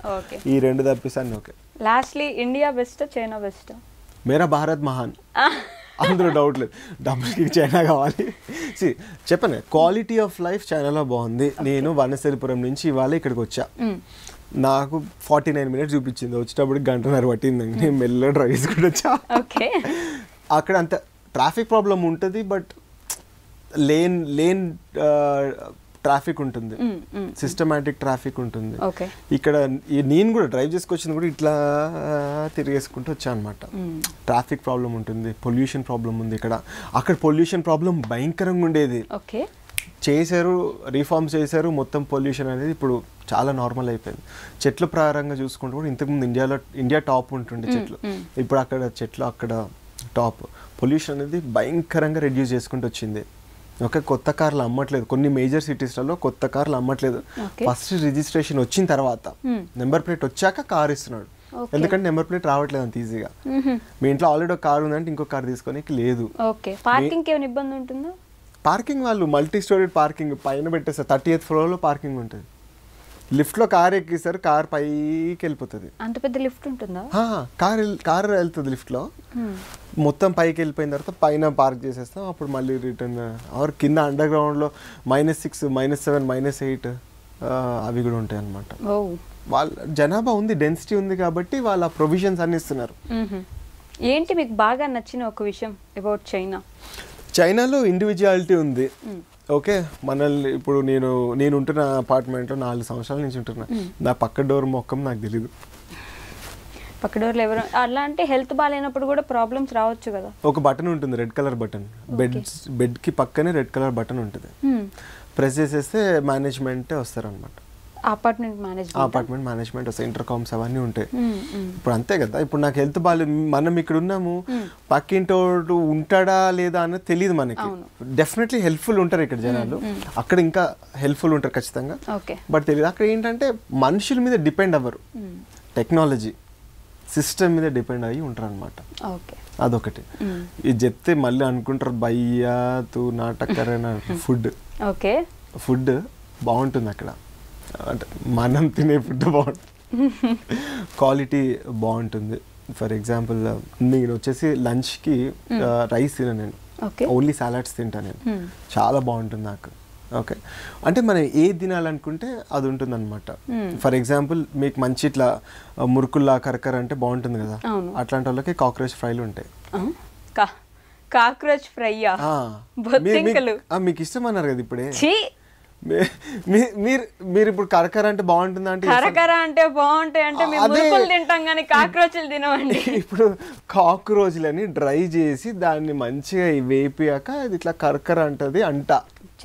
ఈ 2 తప్పిస్తాను. Okay, lastly India best, China best? మేరా భారత్ మహాన్, అందులో డౌట్ లేదు. డబ్బులకి చైనా కావాలి. చెప్పాను, క్వాలిటీ ఆఫ్ లైఫ్ చైనాలో బాగుంది. నేను వనస్థలిపురం నుంచి ఇవాళ ఇక్కడికి వచ్చా. నాకు 49 minutes చూపించింది, వచ్చేటప్పుడు 1.5 గంట పట్టింది. నేను మెల్ల డ్రైవ్ చేసుకుంటూ వచ్చా. అక్కడ అంత ట్రాఫిక్ ప్రాబ్లం ఉంటుంది, బట్ లేన్ ట్రాఫిక్ ఉంటుంది, సిస్టమాటిక్ ట్రాఫిక్ ఉంటుంది. ఇక్కడ నేను కూడా డ్రైవ్ చేసుకొచ్చింది కూడా ఇట్లా తిరిగేసుకుంటూ వచ్చా అనమాట. ట్రాఫిక్ ప్రాబ్లం ఉంటుంది, పొల్యూషన్ ప్రాబ్లం ఉంది ఇక్కడ. అక్కడ పొల్యూషన్ ప్రాబ్లం భయంకరంగా ఉండేది. చేశారు, రిఫార్మ్స్ చేశారు, మొత్తం పొల్యూషన్ అనేది ఇప్పుడు చాలా నార్మల్ అయిపోయింది. చెట్ల ప్రకారంగా చూసుకుంటూ కూడా ఇంతకుముందు ఇండియా టాప్ ఉంటుండే చెట్లు, ఇప్పుడు అక్కడ చెట్లు అక్కడ టాప్. పొల్యూషన్ అనేది భయంకరంగా రెడ్యూస్ చేసుకుంటూ వచ్చింది. ఓకే, కొత్త కార్లు అమ్మట్లేదు, కొన్ని మేజర్ సిటీస్లలో కొత్త కార్లు అమ్మట్లేదు. ఫస్ట్ రిజిస్ట్రేషన్ వచ్చిన తర్వాత నెంబర్ ప్లేట్ వచ్చాక కార్ ఇస్తున్నాడు. ఎందుకంటే నెంబర్ ప్లేట్ రావట్లేదు అంత ఈజీగా. మీ ఇంట్లో ఆల్రెడీ ఒక కార్ ఉందంటే ఇంకో కార్ తీసుకోనికి లేదు. పార్కింగ్ వాళ్ళు మల్టీ స్టోరీడ్ పార్కింగ్ పైన పెట్టేస్తారు. 30th floor లో పార్కింగ్ ఉంటుంది. లిఫ్ట్ లో కార్ ఎక్కిస్తారు, కార్ పైకి వెళ్ళిపోతుంది. అంత పెద్ద లిఫ్ట్ ఉంటుందా? కార్ వెళ్తుంది లిఫ్ట్ లో, మొత్తం పైకి వెళ్ళిపోయిన తర్వాత పైన పార్క్ చేసేస్తాం. అప్పుడు మళ్ళీ రిటర్న్ ఆర్ కింద అండర్ గ్రౌండ్ లో -6, -7, -8 అవి కూడా ఉంటాయి అన్నమాట. వాళ్ళ జనాభా ఉంది, డెన్సిటీ ఉంది కాబట్టి వాళ్ళ ప్రొవిజన్స్ అన్ని ఇస్తున్నారు. ఏంటి మీకు బాగా నచ్చిన ఒక విషయం అబౌట్ చైనా? చైనాలో ఇండివిజువాలిటీ ఉంది. ఓకే, మనల్ని ఇప్పుడు నేను ఉంటున్న అపార్ట్మెంట్లో 4 సంవత్సరాల నుంచి ఉంటున్నా. నా పక్క డోర్ మొక్కం నాకు తెలీదు. పక్క డోర్లో ఎవరు అలా అంటే హెల్త్ బాగాలేనప్పుడు కూడా ప్రాబ్లమ్స్ రావచ్చు కదా. ఒక బటన్ ఉంటుంది, రెడ్ కలర్ బటన్. బెడ్ కి పక్కనే రెడ్ కలర్ బటన్ ఉంటుంది. ప్రెస్ చేసేస్తే మేనేజ్మెంట్ వస్తారనమాట. అపార్ట్మెంట్ మేనేజ్మెంట్ వస్తాయి, ఇంటర్కామ్స్ అవన్నీ ఉంటాయి. ఇప్పుడు అంతే కదా, ఇప్పుడు నాకు హెల్త్ బాగాలేదు, మనం ఇక్కడ ఉన్నాము, పక్కింటోడు ఉంటాడా లేదా అన్నది తెలియదు మనకి. డెఫినెట్లీ హెల్ప్ఫుల్ ఉంటారు ఇక్కడ జనాలు, అక్కడ ఇంకా హెల్ప్ఫుల్ ఉంటారు ఖచ్చితంగా, బట్ తెలియదు. అక్కడ ఏంటంటే మనుషుల మీద డిపెండ్ అవ్వరు, టెక్నాలజీ సిస్టమ్ మీద డిపెండ్ అయ్యి ఉంటారు అనమాట. అదొకటి. ఇది చెప్తే మళ్ళీ అనుకుంటారు భయ్యా తూ నాటకరేనా. ఫుడ్ బాగుంటుంది అక్కడ, అంటే మనం తినే ఫుడ్ బాగుంటుంది, క్వాలిటీ బాగుంటుంది. ఫర్ ఎగ్జాంపుల్ నేను వచ్చేసి లంచ్కి రైస్ తిన, నేను ఓన్లీ సాలడ్స్ తింటా నేను, చాలా బాగుంటుంది నాకు. ఓకే, అంటే మనం ఏది తినాలనుకుంటే అది ఉంటుంది అనమాట. ఫర్ ఎగ్జాంపుల్ మీకు మంచి ఇట్లా మురుకుల్లా కరకర అంటే బాగుంటుంది కదా, అట్లాంటి వాళ్ళకి కాక్రోచ్ ఫ్రైలు ఉంటాయి. కాక్రోచ్ ఫ్రైయా? మీకు ఇష్టం అన్నారు కదా ఇప్పుడే. మీరు ఇప్పుడు కరకర అంటే బాగుంటుందా అంటే, కరకర అంటే బాగుంటాయి అంటే మేము తింటాం కానీ కాక్రోచ్లు తినమండి. ఇప్పుడు కాక్రోచ్లని డ్రై చేసి దాన్ని మంచిగా వేపియాక అది ఇట్లా కరకర అంటది అంట.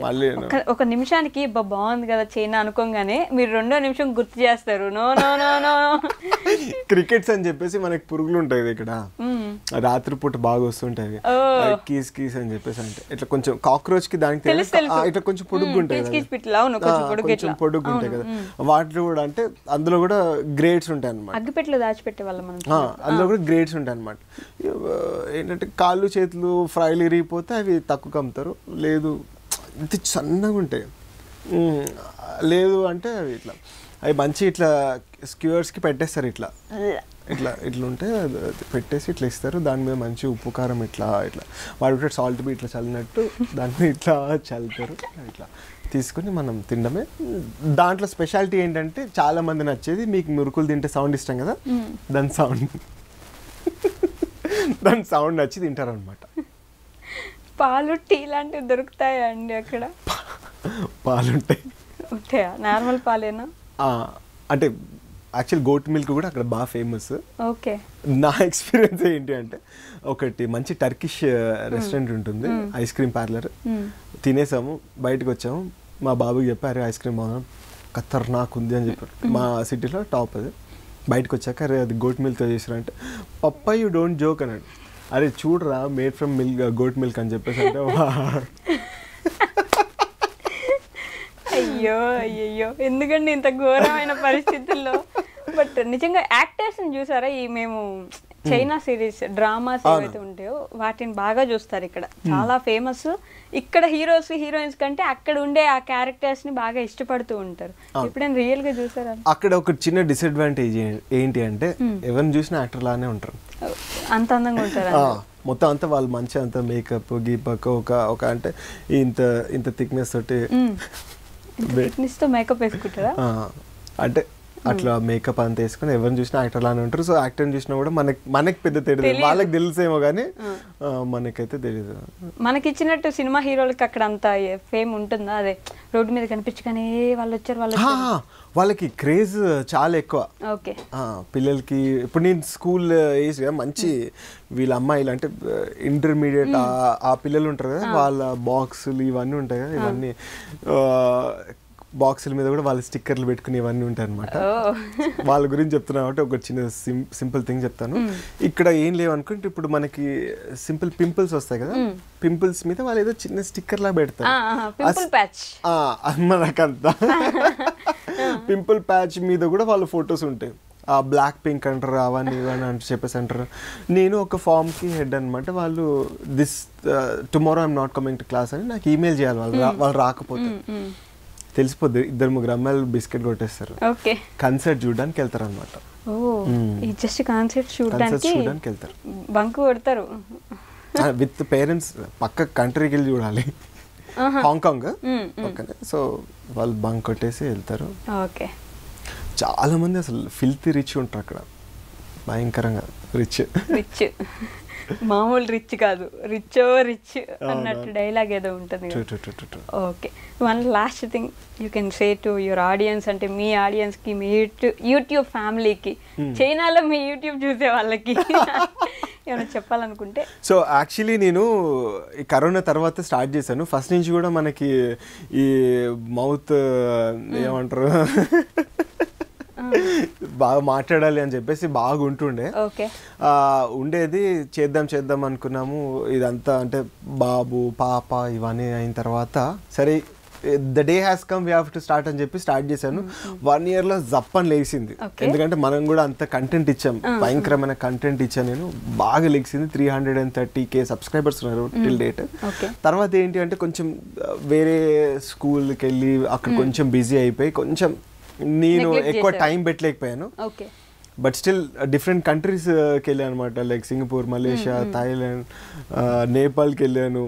మళ్ళీ ఒక నిమిషానికి బాగుంది కదా చైనా అనుకోగానే మీరు 2వ నిమిషం గుర్తు చేస్తారు no no no no crickets అని చెప్పేసి మనకి పురుగులు ఉంటాయి ఇక్కడ, రాత్రిపూట బాగా వస్తుంటాయి, కీస్ కీస్ అని చెప్పేసి. అంటే ఇట్లా కొంచెం కాక్రోచ్ కి దానికి ఇట్లా కొంచెం పొడుగు ఉంటాయి కొంచెం పొడుగు ఉంటాయి కదా, వాటిలో కూడా అంటే అందులో కూడా గ్రేడ్స్ ఉంటాయి అనమాట. అగ్గిపెట్టెలో దాచిపెట్టే వాళ్ళం అందులో కూడా గ్రేడ్స్ ఉంటాయి అనమాట. ఏంటంటే కాళ్ళు చేతులు ఫ్రైలు ఇరిగిపోతే అవి తక్కువ అమ్ముతారు, లేదు ఇంత సన్నగా ఉంటాయి, లేదు అంటే అవి ఇట్లా అవి మంచి ఇట్లా స్క్యూవర్స్కి పెట్టేస్తారు, ఇట్లా ఇట్లా ఇట్లా ఉంటే పెట్టేసి ఇట్లా ఇస్తారు. దాని మీద మంచి ఉప్పు కారం ఇట్లా ఇట్లా వాడు సాల్ట్ బి ఇట్లా చల్లినట్టు దాని మీద ఇట్లా చల్లుతారు, ఇట్లా తీసుకొని మనం తినడమే. దాంట్లో స్పెషాలిటీ ఏంటంటే చాలా మంది నచ్చేది, మీకు మురుకులు తింటే సౌండ్ ఇష్టం కదా, దాని సౌండ్ నచ్చి తింటారు అనమాట. పాలు టీ లాంటివి దొరుకుతాయా అండి అక్కడ? పాలుంటాయి. ఉంటాయా? నార్మల్ పాలేనా? అంటే యాక్చువల్ గోట్ మిల్క్ కూడా అక్కడ బాగా ఫేమస్. ఓకే. నా ఎక్స్పీరియన్స్ ఏంటి అంటే, ఒకటి మంచి టర్కిష్ రెస్టారెంట్ ఉంటుంది, ఐస్ క్రీమ్ పార్లర్. తినేసాము, బయటకు వచ్చాము, మా బాబుకి చెప్పారు ఐస్ క్రీమ్ బాగా ఖతర్నాక్ ఉంది అని చెప్పారు. మా సిటీలో టాప్ అది. బయటకు వచ్చాక అరే అది గోట్ మిల్క్తో చేసారంటే, పప్పా యూ డోంట్ జోక్ అన్నాడు. అరే చూడరా made from milk, goat milk అని చెప్పేసి అంటే అయ్యో అయ్యయ్యో, ఎందుకండి ఇంత ఘోరమైన పరిస్థితుల్లో? బట్ నిజంగా యాక్టర్స్ని చూసారా? ఈ మేము చైనా సిరీస్ డ్రామాస్ ఏవైతే ఉంటాయో వాటిని బాగా చూస్తారు. ఇక్కడ చాలా ఫేమస్. ఇక్కడ హీరోస్ హీరోయిన్స్ కంటే అక్కడ ఉండే ఆ క్యారెక్టర్స్ ని బాగా ఇష్టపడుతూ ఉంటారు. ఎప్పుడైనా రియల్ గా చూసారా? అక్కడ ఒక చిన్న డిసడ్వాంటేజ్ ఏంటి అంటే, ఎవరిని చూసినా యాక్టర్ లానే ఉంటారు. అంత అందంగా ఉంటారు మొత్తం అంతా వాళ్ళు మంచిగా అంత మేకప్ గీపక్ ఒక అంటే ఇంత ఇంత థిక్నెస్ తోటి థిక్నెస్ తో మేకప్ వేసుకుంటారా? అంటే అట్లా మేకప్ అంతా వేసుకుని ఎవరిని చూసినా యాక్టర్ లానే ఉంటారు. సో యాక్టర్ని చూసినా కూడా మనకి పెద్ద తెలియదు, వాళ్ళకి తెలుసేమో కానీ మనకైతే తెలియదు. మనకి ఇచ్చినట్టు సినిమా హీరోలకి అక్కడ అంత ఫేమ్ ఉంటుందా? అదే రోడ్డు మీద కనిపించగానే వాళ్ళు వచ్చారు వాళ్ళకి క్రేజ్ చాలా ఎక్కువ. ఓకే. పిల్లలకి ఇప్పుడు నేను స్కూల్ ఏజ్ కదా, మంచి వీళ్ళ అమ్మాయిలు అంటే ఇంటర్మీడియట్ ఆ పిల్లలు ఉంటారు కదా, వాళ్ళ బాక్సులు ఇవన్నీ ఉంటాయి కదా, ఇవన్నీ బాక్సుల మీద కూడా వాళ్ళు స్టిక్కర్లు పెట్టుకుని ఇవన్నీ ఉంటాయి అనమాట. వాళ్ళ గురించి చెప్తున్నా అంటే ఒక చిన్న సింపుల్ థింగ్ చెప్తాను. ఇక్కడ ఏం లేవు అనుకుంటే, ఇప్పుడు మనకి సింపుల్ పింపుల్స్ వస్తాయి కదా, పింపుల్స్ మీద వాళ్ళు ఏదో చిన్న స్టిక్కర్ లా పెడతారు. మనకంతా పింపుల్ ప్యాచ్ మీద కూడా వాళ్ళ ఫొటోస్ ఉంటాయి. ఆ బ్లాక్ పింక్ అంటారు, అవన్నీ ఇవన్నీ అని చెప్పేసి అంటారు. నేను ఒక ఫామ్కి హెడ్ అనమాట. వాళ్ళు tomorrow I'm not coming to class అని నాకు ఈమెయిల్ చేయాలి. వాళ్ళు రాకపోతే తెలిసిపోద్ది, 2-3 అమ్మాయిలు బిస్కెట్ కొట్టేస్తారు. కన్సర్ట్ చూడడానికి వెళ్తారు అనమాట. కన్సర్ట్ చూడడానికి వెళ్తారు, బంక్ కొడతారు విత్ పేరెంట్స్. పక్క కంట్రీకి వెళ్ళి చూడాలి, హాంకాంగ్ పక్కనే. సో వాళ్ళు బంక్ కొట్టేసి వెళ్తారు. చాలా మంది అసలు ఫిల్తీ రిచ్ ఉంటారు అక్కడ, భయంకరంగా రిచ్. మామూలు రిచ్ కాదు, రిచ్ అన్నట్టు డైలాగ్ ఏదో ఉంటుంది. Okay, one last thing you can say to your audience, అంటే మీ ఆడియన్స్ కి, మీ యూట్యూబ్ ఫ్యామిలీకి, చైనాలో మీ యూట్యూబ్ చూసే వాళ్ళకి ఏమైనా చెప్పాలనుకుంటే. సో యాక్చువల్లీ నేను ఈ కరోనా తర్వాత స్టార్ట్ చేశాను. ఫస్ట్ నుంచి కూడా మనకి ఈ మౌత్ ఏమంటారు బాగా మాట్లాడాలి అని చెప్పేసి బాగా ఉంటుండే ఉండేది. చేద్దాం అనుకున్నాము ఇదంతా, అంటే బాబు పాప ఇవన్నీ అయిన తర్వాత సరే the day has come, we have to start అని చెప్పి స్టార్ట్ చేశాను. 1 year లో జప్పని లేచింది, ఎందుకంటే మనం కూడా అంత కంటెంట్ ఇచ్చాం, భయంకరమైన కంటెంట్ ఇచ్చాను నేను. బాగా లేచింది, 330K సబ్స్క్రైబర్స్ ఉన్నారు టిల్ డేట్. తర్వాత ఏంటి అంటే కొంచెం వేరే స్కూల్కి వెళ్ళి అక్కడ కొంచెం బిజీ అయిపోయి కొంచెం నేను ఎక్కువ టైం పెట్టలేకపోయాను. బట్ స్టిల్ డిఫరెంట్ కంట్రీస్కి వెళ్ళాను అనమాట, లైక్ సింగపూర్, మలేషియా, థాయిలాండ్, నేపాల్కి వెళ్ళాను,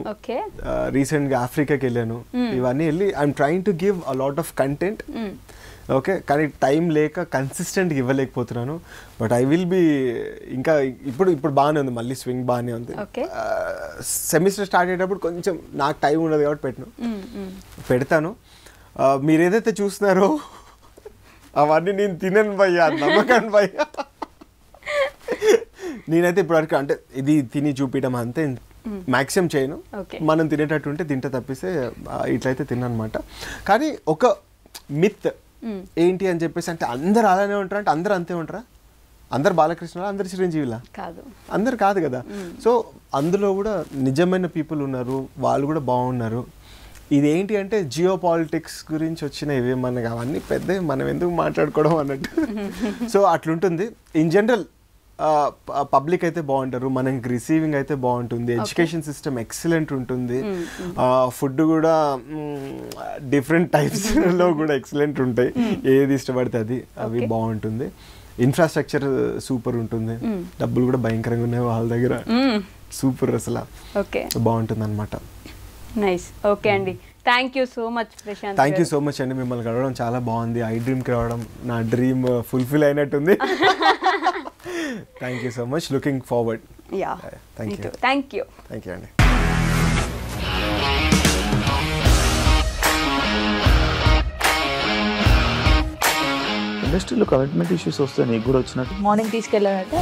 రీసెంట్గా ఆఫ్రికాకి వెళ్ళాను. ఇవన్నీ వెళ్ళి I'm trying to give a lot of content. Okay, కానీ టైం లేక కన్సిస్టెంట్గా ఇవ్వలేకపోతున్నాను. బట్ ఐ విల్ బి, ఇంకా ఇప్పుడు బాగానే ఉంది, మళ్ళీ స్వింగ్ బాగానే ఉంది. సెమిస్టర్ స్టార్ట్ అయ్యేటప్పుడు కొంచెం నాకు టైం ఉండదు కాబట్టి పెడతాను. మీరు ఏదైతే చూస్తున్నారో అవన్నీ నేను తినను భయ్యా, నమ్మకాన్ని భయ్యా. నేనైతే ఇప్పుడు వరకు అంటే ఇది తిని చూపించడం అంతే, మ్యాక్సిమం చేయను. మనం తినేటట్టు ఉంటే తింటే, తప్పిస్తే ఇట్లయితే తిననమాట. కానీ ఒక మిత్ ఏంటి అని చెప్పేసి, అంటే అందరు అలానే ఉంటారా అంటే అందరు అంతే ఉంటారా? అందరు బాలకృష్ణ, అందరు చిరంజీవిలా కాదు, అందరు కాదు కదా. సో అందులో కూడా నిజమైన పీపుల్ ఉన్నారు, వాళ్ళు కూడా బాగున్నారు. ఇదేంటి అంటే జియో పాలిటిక్స్ గురించి వచ్చినవి, మనకి అవన్నీ పెద్ద మనం ఎందుకు మాట్లాడుకోవడం అన్నట్టు. సో అట్లుంటుంది. ఇన్ జనరల్ పబ్లిక్ అయితే బాగుంటారు, మనకి రిసీవింగ్ అయితే బాగుంటుంది, ఎడ్యుకేషన్ సిస్టమ్ ఎక్సలెంట్ ఉంటుంది, ఫుడ్ కూడా డిఫరెంట్ టైప్స్లో కూడా ఎక్సలెంట్ ఉంటాయి, ఏది ఇష్టపడితే అది అవి బాగుంటుంది. ఇన్ఫ్రాస్ట్రక్చర్ సూపర్ ఉంటుంది, డబ్బులు కూడా భయంకరంగా ఉన్నాయి వాళ్ళ దగ్గర, సూపర్ అసలు బాగుంటుంది అనమాట. నైస్. ఓకే అండి, thank you so much Prashanth. Thank you so much అండి, మిమ్మల్ని కలవడం చాలా బాగుంది. ఐ డ్రీమ్కి రావడం నా డ్రీమ్ ఫుల్ఫిల్ అయినట్టుంది. Thank you so much, looking forward. Thank you అండి. ఇండస్ట్రీలో కమిట్మెంట్ ఇష్యూస్ వస్తే నీకు కూడా వచ్చినట్టు మార్నింగ్ తీసుకెళ్ళాడంటే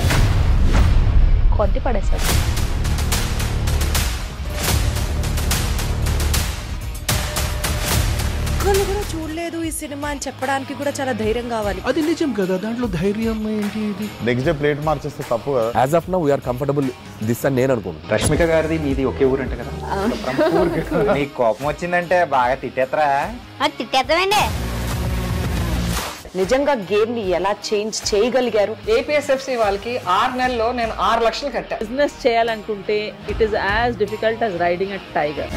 కొట్టి పడేస్తాడు. ఒక్కళ్ళు కూడా చూడలేదు ఈ సినిమా అని చెప్పడానికి కూడా చాలా ధైర్యం కావాలి. అది నిజం కదా, దాంట్లో ధైర్యం ఏంటి? ఇది నెక్స్ట్ డే ప్లేట్ మార్చేస్తే తప్పు కదా. As of now we are comfortable this అని నేను అనుకుంటున్నాను. రష్మిక గారిది మీది ఒకే ఊరు అంట కదా. నీకు కోపం వచ్చిందంటే బాగా తిట్టేత్తరా? తిట్టేద్దామండి. నిజంగా గేమ్ ని ఎలా చేంజ్ చేయగలిగారు? ఏపీఎస్ఎఫ్సి వాళ్ళకి 6 నెలల్లో నేను 6 లక్షలు కట్టా. బిజినెస్ చేయాలనుకుంటే it is as difficult as riding a tiger.